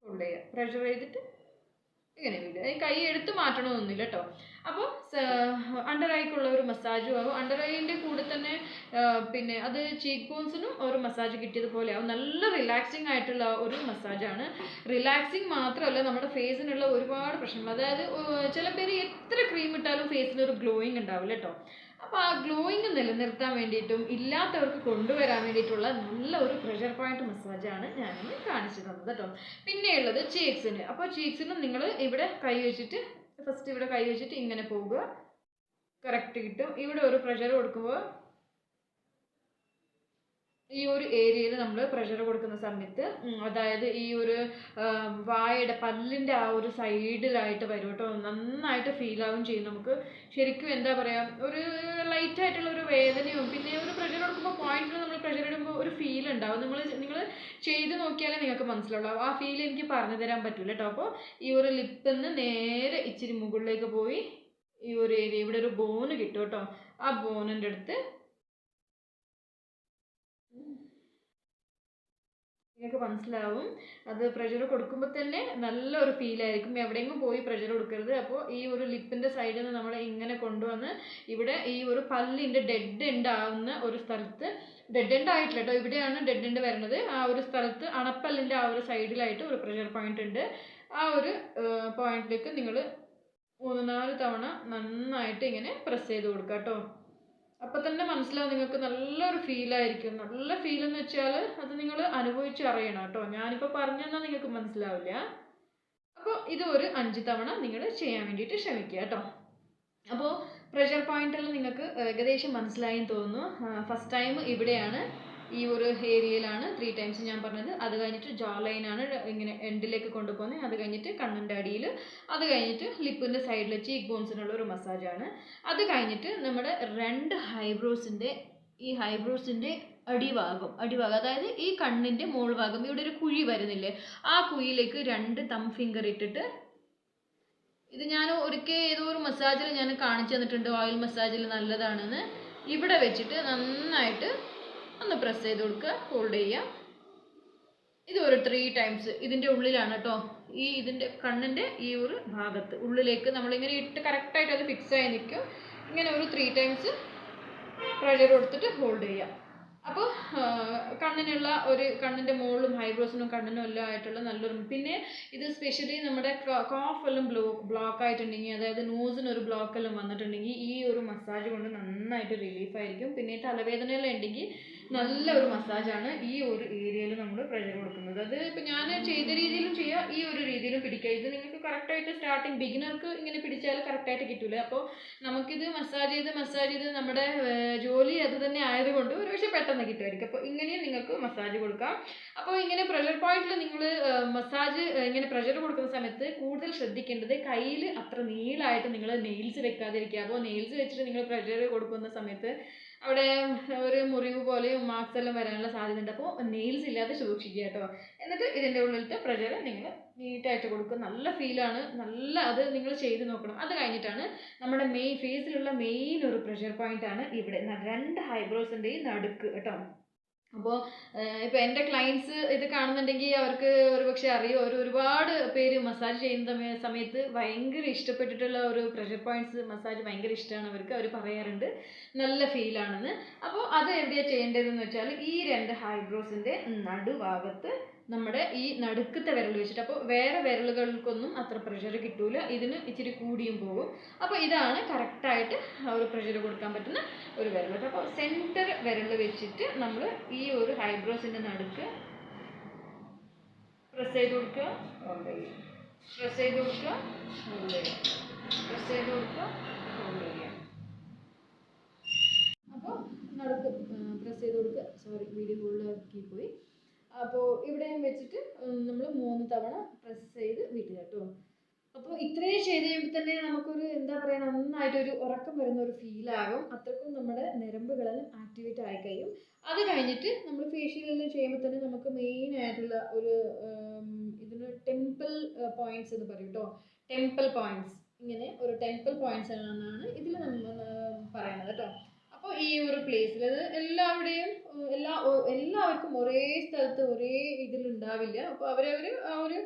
ഹോൾഡ് ചെയ്യുക. പ്രഷർ ചെയ്തിട്ട് ഇങ്ങനെ വിടുക. കൈ എടുത്ത് മാറ്റണമെന്നൊന്നുമില്ല കേട്ടോ. അപ്പോൾ അണ്ടർ ഐക്കുള്ള ഒരു മസാജും ആകും. അണ്ടർ ഐൻ്റെ കൂടെ തന്നെ പിന്നെ അത് ചീക്ക് ബോൺസിനും ഒരു മസാജ് കിട്ടിയതുപോലെ ആവും. നല്ല റിലാക്സിങ് ആയിട്ടുള്ള ഒരു മസാജാണ്. റിലാക്സിങ് മാത്രമല്ല, നമ്മുടെ ഫേസിനുള്ള ഒരുപാട് പ്രശ്നങ്ങൾ, അതായത് ചില പേര് എത്ര ക്രീം ഇട്ടാലും ഫേസിന് ഒരു ഗ്ലോയിങ് ഉണ്ടാവില്ല കേട്ടോ. അപ്പോൾ ആ ഗ്ലോയിങ് നിലനിർത്താൻ വേണ്ടിയിട്ടും ഇല്ലാത്തവർക്ക് കൊണ്ടുവരാൻ വേണ്ടിയിട്ടുള്ള നല്ല ഒരു പ്രഷർ പോയിന്റ് മസാജാണ് ഞാനിന്ന് കാണിച്ചു തന്നത് കേട്ടോ. പിന്നെയുള്ളത് ചീക്സിന്. അപ്പോൾ ചീക്സിനും നിങ്ങൾ ഇവിടെ കൈ വെച്ചിട്ട്, ഫസ്റ്റ് ഇവിടെ കൈ വെച്ചിട്ട് ഇങ്ങനെ പോകുക, കറക്റ്റ് കിട്ടും. ഇവിടെ ഒരു പ്രഷർ കൊടുക്കുമ്പോൾ ഈ ഒരു ഏരിയയിൽ നമ്മൾ പ്രഷർ കൊടുക്കുന്ന സമയത്ത്, അതായത് ഈ ഒരു വായയുടെ പല്ലിൻ്റെ ആ ഒരു സൈഡിലായിട്ട് വരും കേട്ടോ. നന്നായിട്ട് ഫീൽ ആവും ചെയ്യും. നമുക്ക് ശരിക്കും എന്താ പറയുക, ഒരു ലൈറ്റായിട്ടുള്ള ഒരു വേദനയും, പിന്നെ ഒരു പ്രഷർ കൊടുക്കുമ്പോൾ പോയിന്റിൽ നമ്മൾ പ്രഷർ ഇടുമ്പോൾ ഒരു ഫീൽ ഉണ്ടാവും. നിങ്ങൾ ചെയ്ത് നോക്കിയാലേ നിങ്ങൾക്ക് മനസ്സിലാവുള്ളൂ. ആ ഫീൽ എനിക്ക് പറഞ്ഞു തരാൻ പറ്റില്ല കേട്ടോ. അപ്പോൾ ഈ ഒരു ലിപ്പിൽ നിന്ന് നേരെ ഇച്ചിരി മുകളിലേക്ക് പോയി ഈ ഒരു ഏരിയ, ഇവിടെ ഒരു ബോണ് കിട്ടും കേട്ടോ. ആ ബോണിൻ്റെ അടുത്ത് നിങ്ങൾക്ക് മനസ്സിലാവും. അത് പ്രഷർ കൊടുക്കുമ്പോൾ തന്നെ നല്ലൊരു ഫീലായിരിക്കും. എവിടെയെങ്കിലും പോയി പ്രഷർ കൊടുക്കരുത്. അപ്പോൾ ഈ ഒരു ലിപ്പിൻ്റെ സൈഡിൽ നിന്ന് നമ്മൾ ഇങ്ങനെ കൊണ്ടുവന്ന് ഇവിടെ ഈ ഒരു പല്ലിൻ്റെ ഡെഡ് എൻഡ് ആവുന്ന ഒരു സ്ഥലത്ത്, ഡെഡ് എൻഡ് ആയിട്ടില്ല കേട്ടോ, ഇവിടെയാണ് ഡെഡ് എൻഡ് വരുന്നത്. ആ ഒരു സ്ഥലത്ത് അണപ്പല്ലിൻ്റെ ആ ഒരു സൈഡിലായിട്ട് ഒരു പ്രഷർ പോയിന്റ് ഉണ്ട്. ആ ഒരു പോയിന്റിലേക്ക് നിങ്ങൾ 3-4 തവണ നന്നായിട്ട് ഇങ്ങനെ പ്രസ് ചെയ്ത് കൊടുക്കുക കേട്ടോ. അപ്പോൾ തന്നെ മനസ്സിലാവും നിങ്ങൾക്ക് നല്ലൊരു ഫീലായിരിക്കും. നല്ല ഫീലെന്ന് വെച്ചാൽ അത് നിങ്ങൾ അനുഭവിച്ച് അറിയണം കേട്ടോ. ഞാനിപ്പോൾ പറഞ്ഞു തന്നാൽ നിങ്ങൾക്ക് മനസ്സിലാവില്ല. അപ്പോൾ ഇത് ഒരു 5 തവണ നിങ്ങൾ ചെയ്യാൻ വേണ്ടിയിട്ട് ശ്രമിക്കുക കേട്ടോ. അപ്പോൾ പ്രഷർ പോയിന്റെല്ലാം നിങ്ങൾക്ക് ഏകദേശം മനസ്സിലായെന്ന് തോന്നുന്നു. ഫസ്റ്റ് ടൈം ഇവിടെയാണ്, ഈ ഒരു ഏരിയയിലാണ് 3 ടൈംസ് ഞാൻ പറഞ്ഞത്. അത് കഴിഞ്ഞിട്ട് ജോ ലൈനാണ് ഇങ്ങനെ എൻഡിലേക്ക് കൊണ്ടുപോകുന്നത്. അത് കഴിഞ്ഞിട്ട് കണ്ണിൻ്റെ അടിയിൽ, അത് കഴിഞ്ഞിട്ട് ലിപ്പിൻ്റെ സൈഡിൽ ചീക്ക് ബോൺസിനുള്ള ഒരു മസാജാണ്. അത് കഴിഞ്ഞിട്ട് നമ്മുടെ 2 ഹൈബ്രോസിൻ്റെ അടിഭാഗം, അതായത് ഈ കണ്ണിൻ്റെ മോൾ ഭാഗം, ഇവിടെ ഒരു കുഴി വരുന്നില്ലേ, ആ കുഴിയിലേക്ക് 2 തം ഫിംഗർ ഇട്ടിട്ട്, ഇത് ഞാൻ ഒരിക്കൽ ഏതോ ഒരു മസാജിൽ ഞാൻ കാണിച്ചു തന്നിട്ടുണ്ട്, ഓയിൽ മസാജിൽ നല്ലതാണെന്ന്. ഇവിടെ വെച്ചിട്ട് നന്നായിട്ട് ഒന്ന് പ്രസ് ചെയ്ത് കൊടുക്കുക, ഹോൾഡ് ചെയ്യുക. ഇത് ഒരു 3 ടൈംസ് ഇതിൻ്റെ ഉള്ളിലാണ് കേട്ടോ. ഇതിൻ്റെ കണ്ണിൻ്റെ ഈ ഒരു ഭാഗത്ത് ഉള്ളിലേക്ക് നമ്മളിങ്ങനെ ഇട്ട് കറക്റ്റായിട്ട് അത് ഫിക്സ് ആയി നിൽക്കും. ഇങ്ങനെ ഒരു 3 ടൈംസ് പ്രഷർ കൊടുത്തിട്ട് ഹോൾഡ് ചെയ്യാം. അപ്പോൾ കണ്ണിനുള്ള ഒരു കണ്ണിൻ്റെ മുകളിലും ഹൈബ്രോസിനും കണ്ണിനും എല്ലാം ആയിട്ടുള്ള നല്ലൊരു, പിന്നെ ഇത് സ്പെഷ്യലി നമ്മുടെ കോഫ് എല്ലാം ബ്ലോക്ക് ആയിട്ടുണ്ടെങ്കിൽ, അതായത് നോസിനൊരു ബ്ലോക്ക് എല്ലാം വന്നിട്ടുണ്ടെങ്കിൽ ഈ ഒരു മസാജ് കൊണ്ട് നന്നായിട്ട് റിലീഫായിരിക്കും. പിന്നെ തലവേദനയെല്ലാം ഉണ്ടെങ്കിൽ നല്ലൊരു മസാജാണ് ഈ ഒരു ഏരിയയിൽ നമ്മൾ പ്രഷർ കൊടുക്കുന്നത്. അത് ഇപ്പോൾ ഞാൻ ചെയ്ത രീതിയിലും ചെയ്യുക, ഈ ഒരു രീതിയിലും പിടിക്കുക. ഇത് നിങ്ങൾക്ക് കറക്റ്റായിട്ട് സ്റ്റാർട്ടിങ് ബിഗിനർക്ക് ഇങ്ങനെ പിടിച്ചാൽ കറക്റ്റായിട്ട് കിട്ടില്ല. അപ്പോൾ നമുക്കിത് മസാജ് ചെയ്ത് നമ്മുടെ ജോലി അത് തന്നെ ആയതുകൊണ്ട് ഒരുപക്ഷെ പെട്ടെന്ന് കിട്ടുമായിരിക്കും. അപ്പോൾ ഇങ്ങനെയും നിങ്ങൾക്ക് മസാജ് കൊടുക്കാം. അപ്പോൾ ഇങ്ങനെ പ്രഷർ പോയിന്റിൽ നിങ്ങൾ മസാജ് ഇങ്ങനെ പ്രഷർ കൊടുക്കുന്ന സമയത്ത് കൂടുതൽ ശ്രദ്ധിക്കേണ്ടത് കയ്യിൽ അത്ര നീളമായിട്ട് നിങ്ങൾ നെയിൽസ് വെക്കാതിരിക്കുക. അപ്പോൾ നെയിൽസ് വെച്ചിട്ട് നിങ്ങൾ പ്രഷർ കൊടുക്കുന്ന സമയത്ത് അവിടെ ഒരു മുറിവ് പോലെയും മാർക്സ് എല്ലാം വരാനുള്ള സാധ്യത ഉണ്ട്. അപ്പോൾ നെയിൽസ് ഇല്ലാതെ സൂക്ഷിക്കുക കേട്ടോ. എന്നിട്ട് ഇതിൻ്റെ ഉള്ളിലത്തെ പ്രഷർ നിങ്ങൾ നീറ്റായിട്ട് കൊടുക്കുക. നല്ല ഫീലാണ്, നല്ല അത് നിങ്ങൾ ചെയ്ത് നോക്കണം. അത് കഴിഞ്ഞിട്ടാണ് നമ്മുടെ ഫേസിലുള്ള മെയിൻ ഒരു പ്രഷർ പോയിൻ്റാണ് ഇവിടെ 2 ഹൈബ്രോസിൻ്റെയും നടുക്ക് കേട്ടോ. അപ്പോൾ ഇപ്പോൾ എൻ്റെ ക്ലയൻസ് ഇത് കാണുന്നുണ്ടെങ്കിൽ അവർക്ക് ഒരുപക്ഷെ അറിയോ, ഒരുപാട് പേര് മസാജ് ചെയ്യുന്ന സമയത്ത് ഭയങ്കര ഇഷ്ടപ്പെട്ടിട്ടുള്ള ഒരു പ്രഷർ പോയിന്റ്സ് മസാജ് ഭയങ്കര ഇഷ്ടമാണ് അവർക്ക്. അവർ പറയാറുണ്ട് നല്ല ഫീലാണെന്ന്. അപ്പോൾ അത് എവിടെയാണ് ചെയ്യേണ്ടതെന്ന് വെച്ചാൽ ഈ 2 ഹൈബ്രോസിൻ്റെ നടുഭാഗത്ത് നമ്മുടെ ഈ നടുക്കത്തെ വിരൽ വെച്ചിട്ട്. അപ്പോൾ വേറെ വിരലുകൾക്കൊന്നും അത്ര പ്രഷർ കിട്ടൂല, ഇതിന് ഇച്ചിരി കൂടിയും പോകും. അപ്പോൾ ഇതാണ് കറക്റ്റായിട്ട് ഒരു പ്രഷർ കൊടുക്കാൻ പറ്റുന്ന ഒരു വിരൽ. അപ്പോൾ സെൻറ്റർ വിരൽ വെച്ചിട്ട് നമ്മൾ ഈ ഒരു ഹൈബ്രോസിൻ്റെ നടുക്ക് പ്രസ് ചെയ്ത് കൊടുക്കുക, ഹോൾഡ് ചെയ്യുക, പ്രസ് ചെയ്ത് കൊടുക്കുക, ഹോൾഡ് ചെയ്യുക, പ്രസ് ചെയ്ത് കൊടുക്കുക, ഹോൾഡ് ചെയ്യുക. അപ്പോൾ നടുക്ക് പ്രസ് ചെയ്ത് കൊടുക്കുക. സോറി, വീഡിയോ ഫുള്ളാക്കി പോയി. അപ്പോൾ ഇവിടെയും വെച്ചിട്ട് നമ്മൾ 3 തവണ പ്രസ് ചെയ്ത് വിടുക കേട്ടോ. അപ്പോൾ ഇത്രയും ചെയ്ത് കഴിയുമ്പോൾ തന്നെ നമുക്കൊരു എന്താ പറയുക, നന്നായിട്ടൊരു ഉറക്കം വരുന്ന ഒരു ഫീലാകും. അത്രക്കും നമ്മുടെ ഞരമ്പുകളെല്ലാം ആക്ടിവേറ്റ് ആയി കഴിയും. അത് കഴിഞ്ഞിട്ട് നമ്മൾ ഫേഷ്യലെല്ലാം ചെയ്യുമ്പോൾ തന്നെ നമുക്ക് മെയിൻ ആയിട്ടുള്ള ഒരു ഇതിന് ടെമ്പിൾ പോയിന്റ്സ് എന്ന് പറയും കേട്ടോ. ടെമ്പിൾ പോയിന്റ്സ്, ഇങ്ങനെ ഒരു ടെമ്പിൾ പോയിന്റ്സ് ആണെന്നാണ് ഇതിൽ നമ്മൾ പറയുന്നത് കേട്ടോ. അപ്പോൾ ഈ ഒരു പ്ലേസിൽ അത് എല്ലാവർക്കും ഒരേ സ്ഥലത്ത് ഒരേ ഇതിലുണ്ടാവില്ല. അപ്പോൾ അവരവർ ആ ഒരു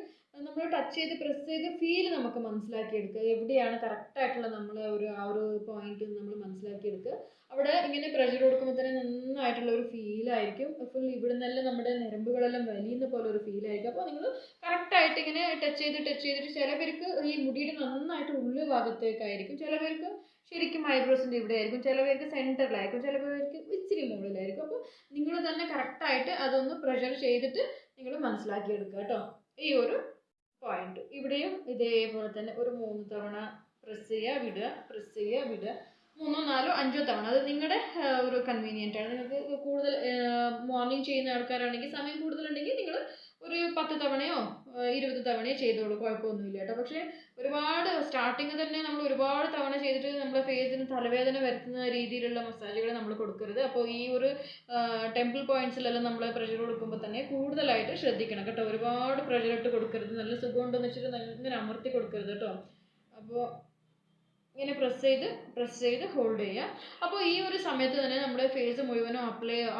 നമ്മൾ ടച്ച് ചെയ്ത് പ്രസ് ചെയ്ത് ഫീൽ നമുക്ക് മനസ്സിലാക്കിയെടുക്കുക. എവിടെയാണ് കറക്റ്റായിട്ടുള്ള നമ്മൾ ആ ഒരു പോയിന്റ് നമ്മൾ മനസ്സിലാക്കിയെടുക്കുക. അവിടെ ഇങ്ങനെ പ്രഷർ കൊടുക്കുമ്പോൾ തന്നെ നന്നായിട്ടുള്ള ഒരു ഫീലായിരിക്കും. ഫുൾ ഇവിടെ നിന്നെല്ലാം നമ്മുടെ ഞരമ്പുകളെല്ലാം വലിയുന്ന പോലെ ഒരു ഫീലായിരിക്കും. അപ്പോൾ നിങ്ങൾ കറക്റ്റായിട്ട് ഇങ്ങനെ ടച്ച് ചെയ്തിട്ട് ചില പേർക്ക് ഈ മുടിയുടെ നന്നായിട്ട് ഉള്ളു ഭാഗത്തേക്കായിരിക്കും, ചില പേർക്ക് ശരിക്കും ഐബ്രോസിൻ്റെ ഇവിടെ ആയിരിക്കും, ചില പേർക്ക് സെൻറ്ററിലായിരിക്കും, ചില പേർക്ക് ഇച്ചിരി മുകളിലായിരിക്കും. അപ്പോൾ നിങ്ങൾ തന്നെ കറക്റ്റായിട്ട് അതൊന്ന് പ്രഷർ ചെയ്തിട്ട് നിങ്ങൾ മനസ്സിലാക്കിയെടുക്കുക കേട്ടോ. ഈ ഒരു പോയിന്റ് ഇവിടെയും ഇതേപോലെ തന്നെ ഒരു 3 തവണ പ്രസ് ചെയ്യുക, വിടുക, പ്രസ് ചെയ്യുക, വിടുക. 3, 4, 5 തവണ, അത് നിങ്ങളുടെ ഒരു കൺവീനിയൻ്റ് ആണ്. നിങ്ങൾക്ക് കൂടുതൽ മോർണിംഗ് ചെയ്യുന്ന ആൾക്കാരാണെങ്കിൽ, സമയം കൂടുതലുണ്ടെങ്കിൽ നിങ്ങൾ ഒരു 10 തവണയോ 20 തവണയോ ചെയ്തോളൂ, കുഴപ്പമൊന്നുമില്ല കേട്ടോ. പക്ഷേ ഒരുപാട് സ്റ്റാർട്ടിങ് തന്നെ നമ്മൾ ഒരുപാട് തവണ ചെയ്തിട്ട് നമ്മുടെ ഫേസിന് തലവേദന വരുത്തുന്ന രീതിയിലുള്ള മസാജുകൾ നമ്മൾ കൊടുക്കരുത്. അപ്പോൾ ഈ ഒരു ടെമ്പിൾ പോയിന്റ്സിലെല്ലാം നമ്മൾ പ്രഷർ കൊടുക്കുമ്പോൾ തന്നെ കൂടുതലായിട്ട് ശ്രദ്ധിക്കണം കേട്ടോ. ഒരുപാട് പ്രഷർ ഇട്ട് കൊടുക്കരുത്, നല്ല സുഖമുണ്ടെന്ന് വെച്ചിട്ട് ഇങ്ങനെ അമർത്തി കൊടുക്കരുത് കേട്ടോ. അപ്പോൾ ഇങ്ങനെ പ്രസ് ചെയ്ത് ഹോൾഡ് ചെയ്യുക. അപ്പോൾ ഈ ഒരു സമയത്ത് തന്നെ നമ്മുടെ ഫേസ് മുഴുവനും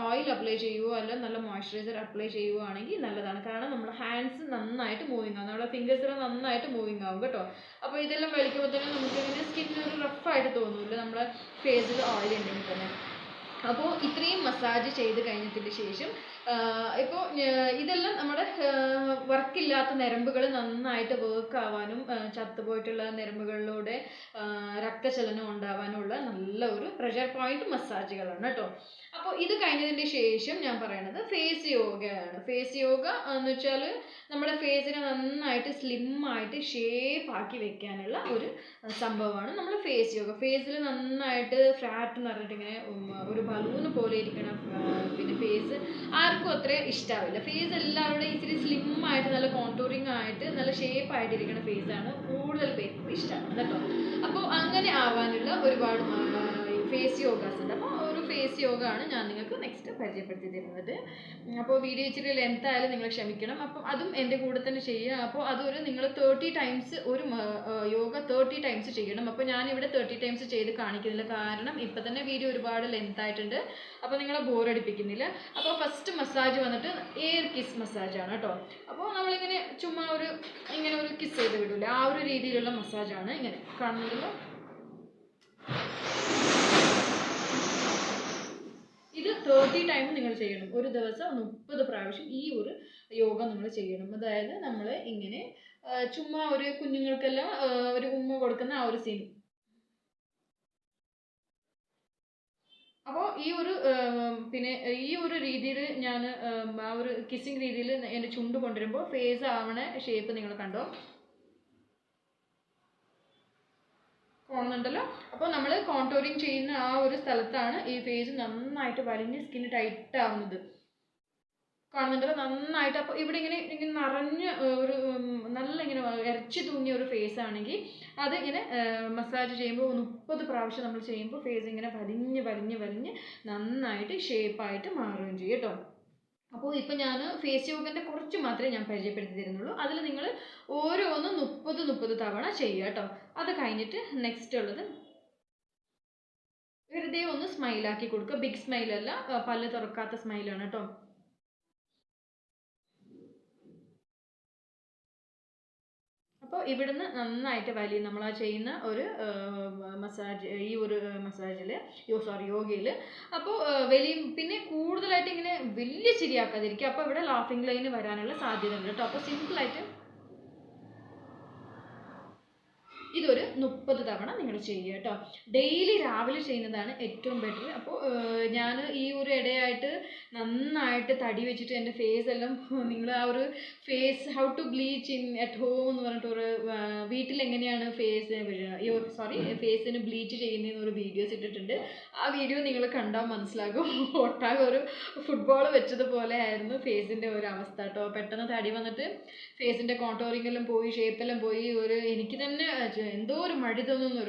ഓയിൽ അപ്ലൈ ചെയ്യുകയോ അല്ല നല്ല മോയ്സ്ചറൈസർ അപ്ലൈ ചെയ്യുകയാണെങ്കിൽ നല്ലതാണ്. കാരണം നമ്മുടെ ഹാൻഡ്സ് നന്നായിട്ട് മൂവിങ് ആവും, നമ്മുടെ ഫിംഗേഴ്സെല്ലാം നന്നായിട്ട് മൂവിങ് ആവും കേട്ടോ. അപ്പോൾ ഇതെല്ലാം വലിക്കുമ്പോൾ തന്നെ നമുക്കിങ്ങനെ സ്കിന്നൊരു റഫായിട്ട് തോന്നില്ല നമ്മുടെ ഫേസിൽ ഓയിൽ ഉണ്ടെങ്കിൽ തന്നെ. അപ്പോൾ ഇത്രയും മസാജ് ചെയ്ത് കഴിഞ്ഞതിന് ശേഷം ഇപ്പോൾ ഇതെല്ലാം നമ്മുടെ വർക്കില്ലാത്ത ഞരമ്പുകൾ നന്നായിട്ട് വർക്ക് ആവാനും ചത്തുപോയിട്ടുള്ള ഞരമ്പുകളിലൂടെ രക്തചലനം ഉണ്ടാവാനുള്ള നല്ല ഒരു പ്രഷർ പോയിന്റ് മസാജുകളാണ് കേട്ടോ. അപ്പോൾ ഇത് കഴിഞ്ഞതിന് ശേഷം ഞാൻ പറയണത് ഫേസ് യോഗയാണ്. ഫേസ് യോഗ എന്ന് വെച്ചാൽ നമ്മുടെ ഫേസിനെ നന്നായിട്ട് സ്ലിമ്മായിട്ട് ഷേപ്പാക്കി വെക്കാനുള്ള ഒരു സംഭവമാണ് നമ്മൾ ഫേസ് യോഗ. ഫേസിൽ നന്നായിട്ട് ഫ്ലാറ്റ് എന്ന് പറഞ്ഞിട്ട് ഇങ്ങനെ ഒരു ബലൂണ് പോലെ ഇരിക്കണം പിന്നെ ഫേസ് ആർക്കും അത്ര ഇഷ്ടാവില്ല. ഫേസ് എല്ലാവരുടെയും ഇച്ചിരി സ്ലിമ്മായിട്ട് നല്ല കോണ്ടൂറിങ് ആയിട്ട് നല്ല ഷേപ്പായിട്ടിരിക്കുന്ന ഫേസാണ് കൂടുതൽ പേർക്കും ഇഷ്ടമാണ് കേട്ടോ. അപ്പോൾ അങ്ങനെ ആവാനുള്ള ഒരുപാട് ഫേസ് യോഗാസ് ഉണ്ട്. അപ്പോൾ ഒരു ഫേസ് യോഗ ആണ് ഞാൻ നിങ്ങൾക്ക് നെക്സ്റ്റ് പരിചയപ്പെടുത്തി തരുന്നത്. അപ്പോൾ വീഡിയോ ഇച്ചിരി ലെങ്ത് ആയാലും നിങ്ങൾ ക്ഷമിക്കണം. അപ്പം അതും എൻ്റെ കൂടെ തന്നെ ചെയ്യുക. അപ്പോൾ അതൊരു നിങ്ങൾ 30 ടൈംസ് ഒരു യോഗ 30 ടൈംസ് ചെയ്യണം. അപ്പോൾ ഞാനിവിടെ 30 ടൈംസ് ചെയ്ത് കാണിക്കുന്നില്ല, കാരണം ഇപ്പം തന്നെ വീഡിയോ ഒരുപാട് ലെങ്ത് ആയിട്ടുണ്ട്. അപ്പോൾ നിങ്ങളെ ബോറടിപ്പിക്കുന്നില്ല. അപ്പോൾ ഫസ്റ്റ് മസാജ് വന്നിട്ട് എയർ കിസ് മസാജാണ് കേട്ടോ. അപ്പോൾ നമ്മളിങ്ങനെ ചുമ്മാ ഇങ്ങനെ ഒരു കിസ് ചെയ്ത് വിടില്ല, ആ ഒരു രീതിയിലുള്ള മസാജാണ്. ഇങ്ങനെ കാണുന്നുണ്ടല്ലോ, ഇത് 30 ടൈം നിങ്ങൾ ചെയ്യണം. ഒരു ദിവസം 30 പ്രാവശ്യം ഈ ഒരു യോഗ നിങ്ങൾ ചെയ്യണം. അതായത് നമ്മൾ ഇങ്ങനെ ചുമ്മാ ഒരു കുഞ്ഞുങ്ങൾക്കെല്ലാം ഒരു ഉമ്മ കൊടുക്കുന്ന ആ ഒരു സീൻ. അപ്പോൾ പിന്നെ ഈ ഒരു രീതിയിൽ ഞാൻ ആ ഒരു കിസ്സിങ് രീതിയിൽ എൻ്റെ ചുണ്ട് കൊണ്ടുവരുമ്പോൾ ഫേസ് ആവണ ഷേപ്പ് നിങ്ങൾ കണ്ടോ, കാണുന്നുണ്ടല്ലോ. അപ്പോൾ നമ്മൾ കോണ്ടോറിങ് ചെയ്യുന്ന ആ ഒരു സ്ഥലത്താണ് ഈ ഫേസ് നന്നായിട്ട് വലിഞ്ഞ് സ്കിൻ ടൈറ്റ് ആവുന്നത്, കാണുന്നുണ്ടല്ലോ നന്നായിട്ട്. അപ്പോൾ ഇവിടെ ഇങ്ങനെ നിറഞ്ഞ് ഒരു നല്ല ഇങ്ങനെ ഇറച്ചി തൂങ്ങിയ ഒരു ഫേസ് ആണെങ്കിൽ അത് ഇങ്ങനെ മസാജ് ചെയ്യുമ്പോൾ 30 പ്രാവശ്യം നമ്മൾ ചെയ്യുമ്പോൾ ഫേസ് ഇങ്ങനെ വലിഞ്ഞ് വലിഞ്ഞ് വലിഞ്ഞ് നന്നായിട്ട് ഷേപ്പായിട്ട് മാറുകയും ചെയ്യും കേട്ടോ. അപ്പോൾ ഇപ്പം ഞാൻ ഫേസ് യോഗൻ്റെ കുറച്ച് മാത്രമേ ഞാൻ പരിചയപ്പെടുത്തി തരുന്നുള്ളൂ. അതിൽ നിങ്ങൾ ഓരോന്നും 30 തവണ ചെയ്യുക കേട്ടോ. അത് കഴിഞ്ഞിട്ട് നെക്സ്റ്റ് ഉള്ളത് വെറുതെ ഒന്ന് സ്മൈലാക്കി കൊടുക്കുക. ബിഗ് സ്മൈലല്ല, പല്ല് തുറക്കാത്ത സ്മൈലാണ് കേട്ടോ. അപ്പോൾ ഇവിടുന്ന് നന്നായിട്ട് വലിയ നമ്മൾ ആ ചെയ്യുന്ന ഒരു മസാജ്, ഈ ഒരു മസാജിൽ യോഗയിൽ അപ്പോൾ പിന്നെ കൂടുതലായിട്ട് ഇങ്ങനെ വലിയ ചിരിയാക്കാതിരിക്കുക. അപ്പോൾ ഇവിടെ ലാഫിംഗ് ലൈന് വരാനുള്ള സാധ്യത ഉണ്ട് കേട്ടോ. അപ്പോൾ സിമ്പിളായിട്ട് ഇതൊരു 30 തവണ നിങ്ങൾ ചെയ്യുക കേട്ടോ. ഡെയിലി രാവിലെ ചെയ്യുന്നതാണ് ഏറ്റവും ബെറ്റർ. അപ്പോൾ ഞാൻ ഈ ഒരു ഇടയായിട്ട് നന്നായിട്ട് തടി വെച്ചിട്ട് എൻ്റെ ഫേസ് എല്ലാം, നിങ്ങൾ ആ ഒരു face how to bleach in at home എന്ന് പറഞ്ഞിട്ടൊരു വീട്ടിൽ എങ്ങനെയാണ് ഫേസിന് ബ്ലീച്ച് ചെയ്യുന്നതെന്ന് ഒരു വീഡിയോസ് ഇട്ടിട്ടുണ്ട്. ആ വീഡിയോ നിങ്ങൾ കണ്ടാൽ മനസ്സിലാകും. ഒട്ടാകെ ഒരു ഫുട്ബോൾ വെച്ചതുപോലെ ആയിരുന്നു ഫേസിൻ്റെ ഒരു അവസ്ഥ കേട്ടോ. പെട്ടെന്ന് തടി വന്നിട്ട് ഫേസിൻ്റെ കോണ്ടോറിംഗ് എല്ലാം പോയി, ഷേപ്പെല്ലാം പോയി, എനിക്ക് തന്നെ എന്തോ ഒരു മടി തോന്നുന്ന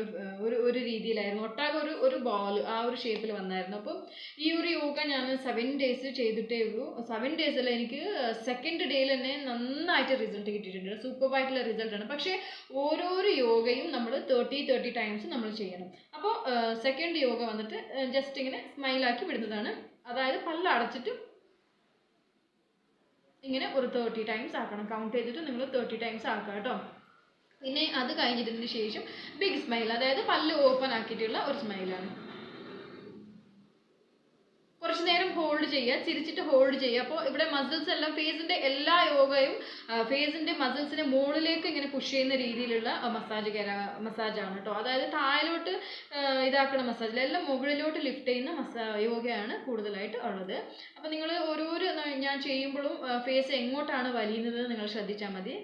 ഒരു രീതിയിലായിരുന്നു. ഒട്ടാകെ ഒരു ബോൾ ആ ഒരു ഷേപ്പിൽ വന്നായിരുന്നു. അപ്പം ഈ ഒരു യോഗ ഞാൻ 7 ഡേയ്സ് ചെയ്തിട്ടേ ഉള്ളൂ. 7 ഡേയ്സ് അല്ല, എനിക്ക് സെക്കൻഡ് ഡേയിൽ തന്നെ നന്നായിട്ട് റിസൾട്ട് കിട്ടിയിട്ടുണ്ട്. സൂപ്പറായിട്ടുള്ള റിസൾട്ടാണ്. പക്ഷേ ഓരോരോ യോഗയും നമ്മൾ 30 ടൈംസ് നമ്മൾ ചെയ്യണം. അപ്പോൾ സെക്കൻഡ് യോഗ വന്നിട്ട് ജസ്റ്റ് ഇങ്ങനെ സ്മൈലാക്കി വിടുന്നതാണ്. അതായത് പല്ല് അടച്ചിട്ട് ഇങ്ങനെ ഒരു 30 ടൈംസ് ആക്കണം. കൗണ്ട് ചെയ്തിട്ട് നിങ്ങൾ 30 ടൈംസ് ആക്കുക കേട്ടോ. പിന്നെ അത് കഴിഞ്ഞിട്ടതിന് ശേഷം ബിഗ് സ്മൈൽ, അതായത് പല്ല് ഓപ്പൺ ആക്കിയിട്ടുള്ള ഒരു സ്മൈലാണ്. കുറച്ച് നേരം ഹോൾഡ് ചെയ്യുക, ചിരിച്ചിട്ട് ഹോൾഡ് ചെയ്യുക. അപ്പോൾ ഇവിടെ മസിൽസ് എല്ലാം, ഫേസിൻ്റെ എല്ലാ യോഗയും ഫേസിൻ്റെ മസിൽസിനെ മുകളിലേക്ക് ഇങ്ങനെ പുഷ് ചെയ്യുന്ന രീതിയിലുള്ള മസാജാണ് കേട്ടോ. അതായത് താഴോട്ട് ഇതാക്കുന്ന മസാജിൽ എല്ലാം മുകളിലോട്ട് ലിഫ്റ്റ് ചെയ്യുന്ന യോഗയാണ് കൂടുതലായിട്ട് ഉള്ളത്. അപ്പോൾ നിങ്ങൾ ഓരോരോ ഞാൻ ചെയ്യുമ്പോഴും ഫേസ് എങ്ങോട്ടാണ് വലിയുന്നത് നിങ്ങൾ ശ്രദ്ധിച്ചാൽ മതി.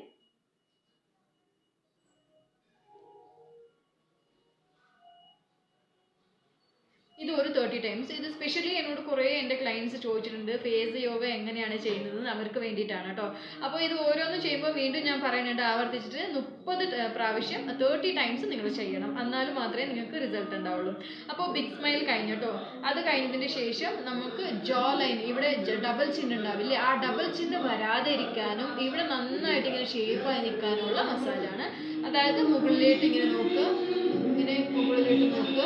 ഇത് ഒരു 30 ടൈംസ്. ഇത് സ്പെഷ്യലി എന്നോട് കുറേ എൻ്റെ ക്ലയൻസ് ചോദിച്ചിട്ടുണ്ട് ഫേസ് യോഗ എങ്ങനെയാണ് ചെയ്യുന്നത്, അവർക്ക് വേണ്ടിയിട്ടാണ് കേട്ടോ. അപ്പോൾ ഇത് ഓരോന്നും ചെയ്യുമ്പോൾ വീണ്ടും ഞാൻ പറയുന്നുണ്ട്, ആവർത്തിച്ചിട്ട് 30 പ്രാവശ്യം 30 ടൈംസ് നിങ്ങൾ ചെയ്യണം. എന്നാലും മാത്രമേ നിങ്ങൾക്ക് റിസൾട്ട് ഉണ്ടാവുള്ളൂ. അപ്പോൾ ബിഗ് സ്മൈൽ കഴിഞ്ഞിട്ടോ. അത് കഴിഞ്ഞതിന് ശേഷം നമുക്ക് ജോ ലൈൻ, ഇവിടെ ഡബിൾ ചിഹ്നം ഉണ്ടാവില്ലേ, ആ ഡബിൾ ചിഹ്നം വരാതെ ഇരിക്കാനും ഇവിടെ നന്നായിട്ട് ഇങ്ങനെ ഷേപ്പായി നിൽക്കാനുള്ള മസാജാണ്. അതായത് മുകളിലേക്ക് ഇങ്ങനെ നോക്കുക, ഇങ്ങനെ മുകളിലേക്ക് നോക്കുക,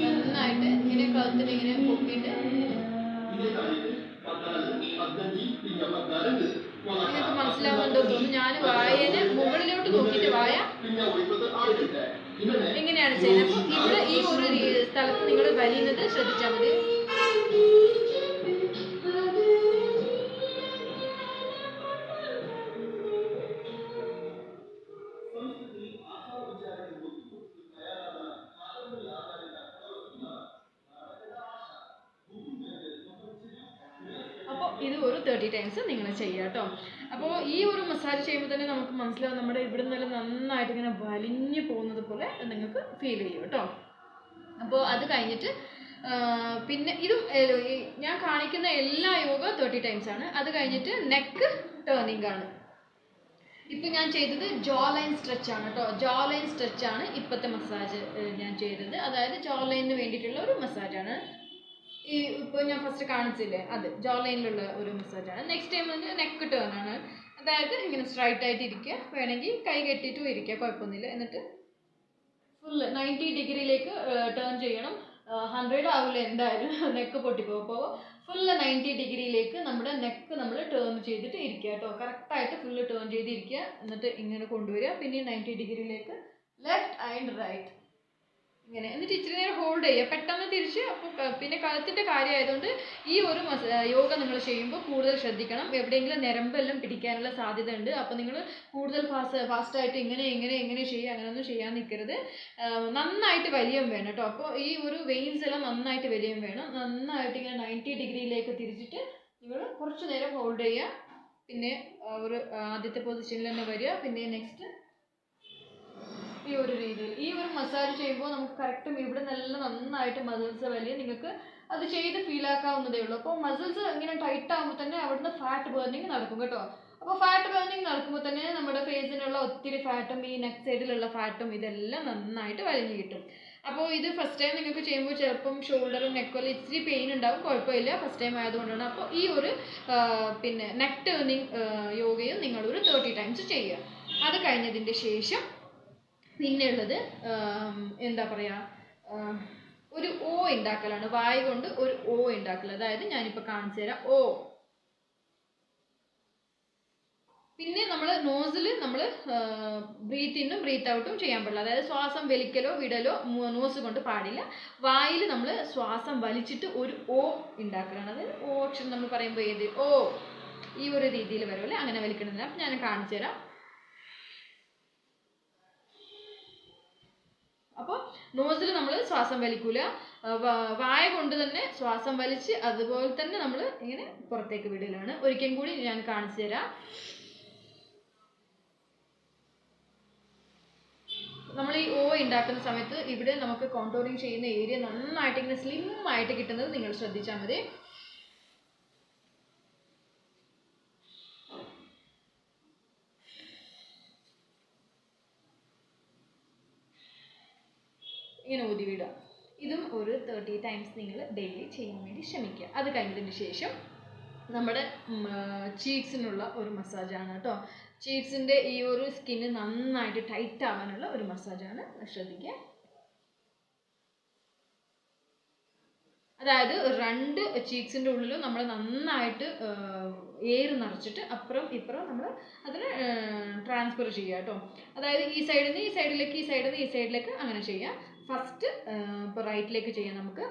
നന്നായിട്ട് ഇങ്ങനെ കഴുത്തിന് ഇങ്ങനെ പൊക്കിയിട്ട് നിങ്ങൾക്ക് മനസ്സിലാവുന്നുണ്ടോ തോന്നുന്നു. ഞാൻ വായന് മുകളിലോട്ട് നോക്കിയിട്ട് വായ ഇങ്ങനെയാണ് ചെയ്യുന്നത്. അപ്പോൾ ഇവിടെ ഈ ഒരു സ്ഥലത്ത് നിങ്ങൾ വലിയുന്നത് ശ്രദ്ധിച്ചാൽ മതി. ഇത് ഒരു 30 ടൈംസ് നിങ്ങൾ ചെയ്യുക കേട്ടോ. അപ്പോൾ ഈ ഒരു മസാജ് ചെയ്യുമ്പോൾ തന്നെ നമുക്ക് മനസ്സിലാവും നമ്മുടെ ഇവിടെ നിന്നെല്ലാം നന്നായിട്ട് ഇങ്ങനെ വലിഞ്ഞു പോകുന്നത് പോലെ നിങ്ങൾക്ക് ഫീൽ ചെയ്യും കേട്ടോ. അപ്പോൾ അത് കഴിഞ്ഞിട്ട് പിന്നെ ഇതും ഞാൻ കാണിക്കുന്ന എല്ലാ യോഗ 30 ടൈംസ് ആണ്. അത് കഴിഞ്ഞിട്ട് നെക്ക് ടേണിംഗ് ആണ്. ഇപ്പം ഞാൻ ചെയ്തത് ജോ ലൈൻ സ്ട്രെച്ച് ആണ് കേട്ടോ. ജോ ലൈൻ സ്ട്രെച്ച് ആണ് ഇപ്പോഴത്തെ മസാജ് ഞാൻ ചെയ്തത്. അതായത് ജോ ലൈനിന് വേണ്ടിയിട്ടുള്ള ഒരു മസാജാണ്. ഈ ഇപ്പോൾ ഞാൻ ഫസ്റ്റ് കാണിച്ചില്ലേ അത് ജോ ലൈനിലുള്ള ഒരു മസാജാണ്. നെക്സ്റ്റ് ടൈം വന്ന് നെക്ക് ടേൺ ആണ്. അതായത് ഇങ്ങനെ സ്ട്രൈറ്റ് ആയിട്ട് ഇരിക്കുക, വേണമെങ്കിൽ കൈ കെട്ടിയിട്ടും ഇരിക്കുക, കുഴപ്പമൊന്നുമില്ല. എന്നിട്ട് ഫുള്ള് 90 ഡിഗ്രിയിലേക്ക് ടേൺ ചെയ്യണം. 100 ആവില്ല എന്തായാലും, നെക്ക് പൊട്ടിപ്പോകും. അപ്പോൾ ഫുള്ള് 90 ഡിഗ്രിയിലേക്ക് നമ്മുടെ നെക്ക് നമ്മൾ ടേൺ ചെയ്തിട്ട് ഇരിക്കുക കേട്ടോ. കറക്റ്റായിട്ട് ഫുള്ള് ടേൺ ചെയ്തിരിക്കുക. എന്നിട്ട് ഇങ്ങനെ കൊണ്ടുവരിക, പിന്നെ 90 ഡിഗ്രിയിലേക്ക് ലെഫ്റ്റ് ആൻഡ് റൈറ്റ് ഇങ്ങനെ. എന്നിട്ട് ഇച്ചിരി നേരം ഹോൾഡ് ചെയ്യുക, പെട്ടെന്ന് തിരിച്ച്. അപ്പോൾ പിന്നെ കഴുത്തിൻ്റെ കാര്യമായതുകൊണ്ട് ഈ ഒരു യോഗ നിങ്ങൾ ചെയ്യുമ്പോൾ കൂടുതൽ ശ്രദ്ധിക്കണം. എവിടെയെങ്കിലും ഞരമ്പെല്ലാം പിടിക്കാനുള്ള സാധ്യത ഉണ്ട്. അപ്പോൾ നിങ്ങൾ കൂടുതൽ ഫാസ്റ്റായിട്ട് ഇങ്ങനെ ഇങ്ങനെ ഇങ്ങനെ ചെയ്യുക, അങ്ങനെയൊന്നും ചെയ്യാൻ നിൽക്കരുത്. നന്നായിട്ട് വലിയം വേണം കേട്ടോ. അപ്പോൾ ഈ ഒരു വെയിൻസ് എല്ലാം നന്നായിട്ട് വലിയം വേണം. നന്നായിട്ട് ഇങ്ങനെ 90 ഡിഗ്രിയിലേക്ക് തിരിച്ചിട്ട് നിങ്ങൾ കുറച്ച് നേരം ഹോൾഡ് ചെയ്യുക. പിന്നെ ഒരു ആദ്യത്തെ പൊസിഷനിൽ തന്നെ വരിക. പിന്നെ നെക്സ്റ്റ് ഈ ഒരു രീതിയിൽ ഈ ഒരു മസാജ് ചെയ്യുമ്പോൾ നമുക്ക് കറക്റ്റും ഇവിടെ നല്ല നന്നായിട്ട് മസിൽസ് വലിയ നിങ്ങൾക്ക് അത് ചെയ്ത് ഫീൽ ആക്കാവുന്നതേ ഉള്ളൂ. അപ്പോൾ മസിൽസ് ഇങ്ങനെ ടൈറ്റ് ആകുമ്പോൾ തന്നെ അവിടുന്ന് ഫാറ്റ് ബേർണിങ് നടക്കും കേട്ടോ. അപ്പോൾ ഫാറ്റ് ബേർണിങ് നടക്കുമ്പോൾ തന്നെ നമ്മുടെ ഫേസിനുള്ള ഒത്തിരി ഫാറ്റും ഈ നെക്ക് സൈഡിലുള്ള ഫാറ്റും ഇതെല്ലാം നന്നായിട്ട് വലിഞ്ഞു കിട്ടും. അപ്പോൾ ഇത് ഫസ്റ്റ് ടൈം നിങ്ങൾക്ക് ചെയ്യുമ്പോൾ ചിലപ്പം ഷോൾഡറും നെക്കും ഇച്ചിരി പെയിൻ ഉണ്ടാവും, കുഴപ്പമില്ല, ഫസ്റ്റ് ടൈം ആയതുകൊണ്ടാണ്. അപ്പോൾ ഈ ഒരു പിന്നെ നെക്ക് ടേണിങ് യോഗയും നിങ്ങളൊരു 30 ടൈംസ് ചെയ്യുക. അത് കഴിഞ്ഞതിൻ്റെ ശേഷം പിന്നെ ഉള്ളത് എന്താ പറയുക, ഒരു ഓ ഉണ്ടാക്കലാണ്. വായ കൊണ്ട് ഒരു ഓ ഉണ്ടാക്കൽ. അതായത് ഞാനിപ്പോൾ കാണിച്ചു തരാം. ഓ. പിന്നെ നമ്മൾ നോസിൽ നമ്മൾ ബ്രീത്ത് ഇന്നും ബ്രീത്ത് ഔട്ടും ചെയ്യാൻ പാടില്ല. അതായത് ശ്വാസം വലിക്കലോ വിടലോ നോസ് കൊണ്ട് പാടില്ല. വായിൽ നമ്മൾ ശ്വാസം വലിച്ചിട്ട് ഒരു ഓ ഉണ്ടാക്കലാണ്. അതായത് ഓ അക്ഷരം നമ്മൾ പറയുമ്പോൾ ഏത് ഓ ഈ ഒരു രീതിയിൽ വരുമല്ലേ, അങ്ങനെ വലിക്കണമെന്നില്ല. അപ്പം ഞാൻ കാണിച്ചു തരാം. അപ്പോൾ നോസിൽ നമ്മൾ ശ്വാസം വലിക്കൂല, വായ കൊണ്ട് തന്നെ ശ്വാസം വലിച്ച് അതുപോലെ തന്നെ നമ്മൾ ഇങ്ങനെ പുറത്തേക്ക് വിടലാണ്. ഒരിക്കലും കൂടി ഞാൻ കാണിച്ചു തരാം. നമ്മൾ ഈ ഓ ഉണ്ടാക്കുന്ന സമയത്ത് ഇവിടെ നമുക്ക് കോണ്ടോറിങ് ചെയ്യുന്ന ഏരിയ നന്നായിട്ട് ഇങ്ങനെ സ്ലിം ആയിട്ട് കിട്ടുന്നത് നിങ്ങൾ ശ്രദ്ധിച്ചാൽ മതി. ഇങ്ങനെ ഊതി വിടുക. ഇതും ഒരു 30 ടൈംസ് നിങ്ങൾ ഡെയിലി ചെയ്യാൻ വേണ്ടി ശ്രമിക്കുക. അത് കഴിഞ്ഞതിന് ശേഷം നമ്മുടെ ചീക്സിനുള്ള ഒരു മസാജാണ് കേട്ടോ. ചീക്സിൻ്റെ ഈ ഒരു സ്കിന്ന് നന്നായിട്ട് ടൈറ്റ് ആവാനുള്ള ഒരു മസാജാണ്, ശ്രദ്ധിക്കുക. അതായത് 2 ചീക്സിൻ്റെ ഉള്ളിലും നമ്മൾ നന്നായിട്ട് എയർ നിറച്ചിട്ട് അപ്പുറം ഇപ്പുറം നമ്മൾ അതിന് ട്രാൻസ്ഫർ ചെയ്യുക കേട്ടോ. അതായത് ഈ സൈഡിൽ നിന്ന് ഈ സൈഡിലേക്ക്, ഈ സൈഡിൽ നിന്ന് ഈ സൈഡിലേക്ക് അങ്ങനെ ചെയ്യാം. ഫസ്റ്റ് ഇപ്പോൾ റൈറ്റിലേക്ക് ചെയ്യാം നമുക്ക്.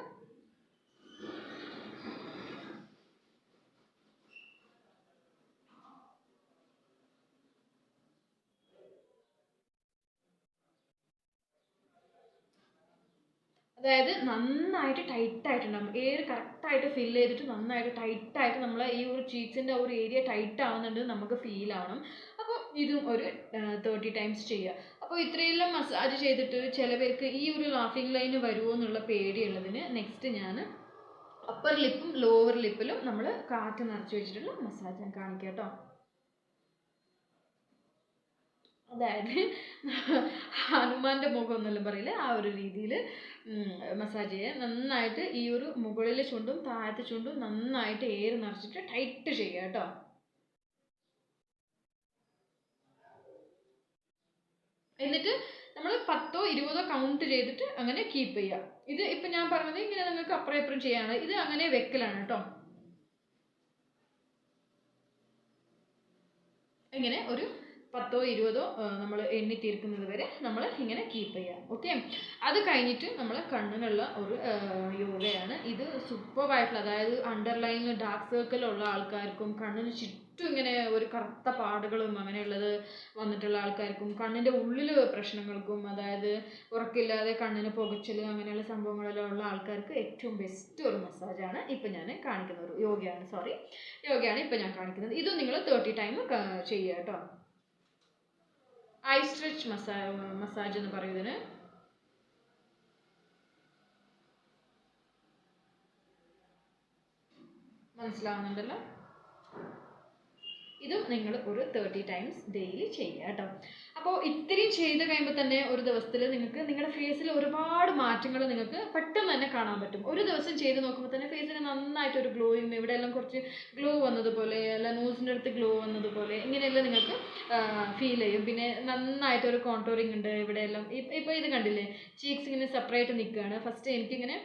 അതായത് നന്നായിട്ട് ടൈറ്റ് ആയിട്ടുണ്ടാകും, എയർ കറക്റ്റായിട്ട് ഫില്ല് ചെയ്തിട്ട് നന്നായിട്ട് ടൈറ്റായിട്ട് നമ്മളെ ഈ ഒരു ചീക്സിൻ്റെ ഒരു ഏരിയ ടൈറ്റ് ആവുന്നുണ്ട് നമുക്ക് ഫീൽ ആവണം. അപ്പോൾ ഇതും ഒരു 30 ടൈംസ് ചെയ്യുക. അപ്പോൾ ഇത്രയെല്ലാം മസാജ് ചെയ്തിട്ട് ചില പേർക്ക് ഈ ഒരു ലാഫിംഗ് ലൈന് വരുമോ എന്നുള്ള പേടിയുള്ളതിന് നെക്സ്റ്റ് ഞാൻ അപ്പർ ലിപ്പും ലോവർ ലിപ്പിലും നമ്മൾ കാറ്റ് നിറച്ച് വെച്ചിട്ടുള്ള മസാജ് ഞാൻ കാണിക്കാം കേട്ടോ. അതായത് ഹനുമാൻ്റെ മുഖം എന്നെല്ലാം പറയില്ലേ, ആ ഒരു രീതിയിൽ മസാജ് ചെയ്യുക. നന്നായിട്ട് ഈ ഒരു മുകളിലെ ചുണ്ടും താഴത്തെ ചുണ്ടും നന്നായിട്ട് എയർ നിറച്ചിട്ട് ടൈറ്റ് ചെയ്യുക കേട്ടോ. എന്നിട്ട് നമ്മൾ 10ഓ 20ഓ കൗണ്ട് ചെയ്തിട്ട് അങ്ങനെ കീപ്പ് ചെയ്യുക. ഇത് ഇപ്പം ഞാൻ പറഞ്ഞത് ഇങ്ങനെ നിങ്ങൾക്ക് അപ്പുറം ഇപ്പുറം ചെയ്യാണ്. ഇത് അങ്ങനെ വെക്കലാണ് കേട്ടോ. ഇങ്ങനെ ഒരു 10ഓ 20ഓ നമ്മൾ എണ്ണി തീർക്കുന്നത് വരെ നമ്മൾ ഇങ്ങനെ കീപ്പ് ചെയ്യാം. ഓക്കെ. അത് കഴിഞ്ഞിട്ട് നമ്മൾ കണ്ണിനുള്ള ഒരു യോഗയാണ്. ഇത് സൂപ്പറായിട്ടുള്ള, അതായത് അണ്ടർലൈനിൽ ഡാർക്ക് സർക്കിളുള്ള ആൾക്കാർക്കും കണ്ണിന് ചുറ്റും ഇങ്ങനെ ഒരു കറുത്ത പാടുകളും അങ്ങനെയുള്ളത് വന്നിട്ടുള്ള ആൾക്കാർക്കും കണ്ണിൻ്റെ ഉള്ളിൽ പ്രശ്നങ്ങൾക്കും, അതായത് ഉറക്കില്ലാതെ കണ്ണിന് പുകച്ചിൽ അങ്ങനെയുള്ള സംഭവങ്ങളെല്ലാം ഉള്ള ആൾക്കാർക്ക് ഏറ്റവും ബെസ്റ്റ് ഒരു മസാജാണ് ഇപ്പം ഞാൻ കാണിക്കുന്ന ഒരു യോഗയാണ് ഇപ്പം ഞാൻ കാണിക്കുന്നത്. ഇതും നിങ്ങൾ 30 ടൈം ചെയ്യുക കേട്ടോ. ഐ സ്ട്രെച്ച് മസാജ് എന്ന് പറയുന്നതിന് മനസ്സിലാവുന്നുണ്ടല്ലോ. ഇതും നിങ്ങൾ ഒരു 30 ടൈംസ് ഡെയിലി ചെയ്യുക കേട്ടോ. അപ്പോൾ ഇത്രയും ചെയ്ത് കഴിയുമ്പോൾ തന്നെ ഒരു ദിവസത്തിൽ നിങ്ങൾക്ക് നിങ്ങളുടെ ഫേസിൽ ഒരുപാട് മാറ്റങ്ങൾ നിങ്ങൾക്ക് പെട്ടെന്ന് തന്നെ കാണാൻ പറ്റും. ഒരു ദിവസം ചെയ്ത് നോക്കുമ്പോൾ തന്നെ ഫേസിന് നന്നായിട്ടൊരു ഗ്ലോയും, ഇവിടെയെല്ലാം കുറച്ച് ഗ്ലോ വന്നതുപോലെ, അല്ല നോസിൻ്റെ അടുത്ത് ഗ്ലോ വന്നതുപോലെ ഇങ്ങനെയെല്ലാം നിങ്ങൾക്ക് ഫീൽ ചെയ്യും. പിന്നെ നന്നായിട്ടൊരു കോണ്ടോറിങ് ഉണ്ട് ഇവിടെയെല്ലാം. ഇപ്പോൾ ഇത് കണ്ടില്ലേ, ചീക്സ് ഇങ്ങനെ സെപ്പറേറ്റ് നിൽക്കുകയാണ്. ഫസ്റ്റ് എനിക്കിങ്ങനെ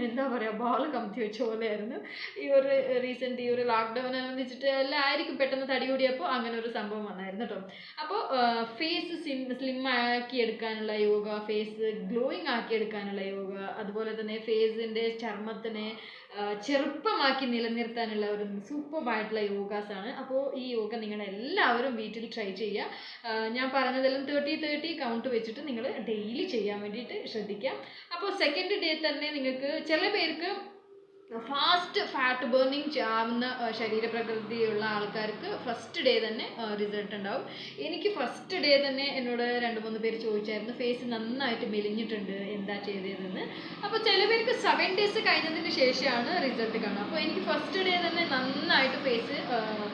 എന്താ പറയുക, ബോൾ കമത്തി വെച്ച പോലെയായിരുന്നു. ഈ ഒരു ലോക്ക്ഡൗൺ അനുബന്ധിച്ചിട്ട് എല്ലാവർക്കും പെട്ടെന്ന് തടി കൂടിയപ്പോൾ അങ്ങനെ ഒരു സംഭവം വന്നായിരുന്നു കേട്ടോ. അപ്പോൾ ഫേസ് സ്ലിം ആക്കി എടുക്കാനുള്ള യോഗ, ഫേസ് ഗ്ലോയിങ് ആക്കി എടുക്കാനുള്ള യോഗ, അതുപോലെ തന്നെ ഫേസിൻ്റെ ചർമ്മത്തിനെ ചെറുപ്പമാക്കി നിലനിർത്താനുള്ള ഒരു സൂപ്പറായിട്ടുള്ള യോഗാസാണ്. അപ്പോൾ ഈ യോഗ നിങ്ങളെല്ലാവരും വീട്ടിൽ ട്രൈ ചെയ്യുക. ഞാൻ പറഞ്ഞതെല്ലാം 30 കൗണ്ട് വെച്ചിട്ട് നിങ്ങൾ ഡെയിലി ചെയ്യാൻ വേണ്ടിയിട്ട് ശ്രദ്ധിക്കുക. അപ്പോൾ സെക്കൻഡ് ഡേ തന്നെ നിങ്ങൾക്ക് ചില പേർക്ക് ഫാസ്റ്റ് ഫാറ്റ് ബേണിങ് ആവുന്ന ശരീരപ്രകൃതിയുള്ള ആൾക്കാർക്ക് ഫസ്റ്റ് ഡേ തന്നെ റിസൾട്ട് ഉണ്ടാവും. എനിക്ക് ഫസ്റ്റ് ഡേ തന്നെ എന്നോട് 2-3 പേര് ചോദിച്ചായിരുന്നു, ഫേസ് നന്നായിട്ട് മെലിഞ്ഞിട്ടുണ്ട്, എന്താ ചെയ്തതെന്ന്. അപ്പോൾ ചില പേർക്ക് 7 ഡേയ്സ് കഴിഞ്ഞതിന് ശേഷമാണ് റിസൾട്ട് കാണുക. അപ്പോൾ എനിക്ക് ഫസ്റ്റ് ഡേ തന്നെ നന്നായിട്ട് ഫേസ്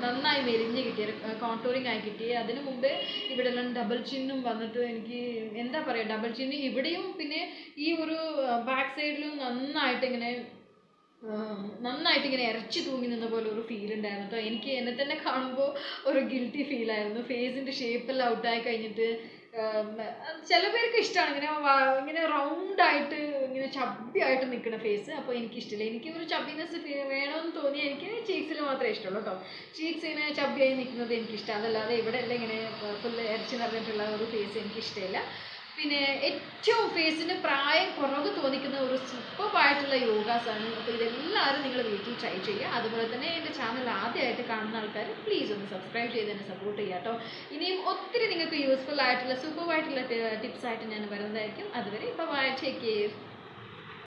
നന്നായി മെലിഞ്ഞ് കിട്ടിയ, കോണ്ടോറിങ് ആയി കിട്ടി. അതിന് മുമ്പേ ഇവിടെ എല്ലാം ഡബിൾ ചിന്നും വന്നിട്ട് എനിക്ക് എന്താ പറയുക, ഡബിൾ ചിന്ന് ഇവിടെയും പിന്നെ ഈ ഒരു ബാക്ക് സൈഡിലും നന്നായിട്ട് ഇങ്ങനെ ഇറച്ചി തൂങ്ങി നിന്ന പോലെ ഒരു ഫീൽ ഉണ്ടായിരുന്നു കേട്ടോ. എനിക്ക് എന്നെ തന്നെ കാണുമ്പോൾ ഒരു ഗിൽറ്റി ഫീലായിരുന്നു. ഫേസിൻ്റെ ഷേപ്പെല്ലാം ഔട്ടായി കഴിഞ്ഞിട്ട് ചില പേർക്ക് ഇഷ്ടമാണ് ഇങ്ങനെ റൗണ്ടായിട്ട് ഇങ്ങനെ ചബ്ബിയായിട്ട് നിൽക്കുന്ന ഫേസ്. അപ്പോൾ എനിക്കിഷ്ടമില്ല. എനിക്ക് ഒരു ചബ്ബിനെസ് വേണമെന്ന് തോന്നി എനിക്ക് ചീക്സിൽ മാത്രമേ ഇഷ്ടമുള്ളൂ കേട്ടോ. ചീക്സ് ഇങ്ങനെ ചബ്ബിയായി നിൽക്കുന്നത് എനിക്കിഷ്ടം. അതല്ലാതെ ഇവിടെ എല്ലാം ഇങ്ങനെ ഫുള്ള് ഇറച്ചി നിറഞ്ഞിട്ടുള്ള ഒരു ഫേസ് എനിക്കിഷ്ടമില്ല. പിന്നെ ഏറ്റവും ഫേസിന് പ്രായം കുറവ് തോന്നിക്കുന്ന ഒരു സൂപ്പറായിട്ടുള്ള യോഗാസാണ്. അപ്പോൾ ഇതെല്ലാവരും നിങ്ങൾ വീട്ടിൽ ട്രൈ ചെയ്യുക. അതുപോലെ തന്നെ എൻ്റെ ചാനൽ ആദ്യമായിട്ട് കാണുന്ന ആൾക്കാർ പ്ലീസ് ഒന്ന് സബ്സ്ക്രൈബ് ചെയ്ത് തന്നെ സപ്പോർട്ട് ചെയ്യുക കേട്ടോ. ഇനിയും ഒത്തിരി നിങ്ങൾക്ക് യൂസ്ഫുൾ ആയിട്ടുള്ള സൂപ്പറായിട്ടുള്ള ടിപ്സായിട്ട് ഞാൻ വരുന്നതായിരിക്കും. അതുവരെ ഇപ്പോൾ ബൈ, ടേക്ക് കെയർ.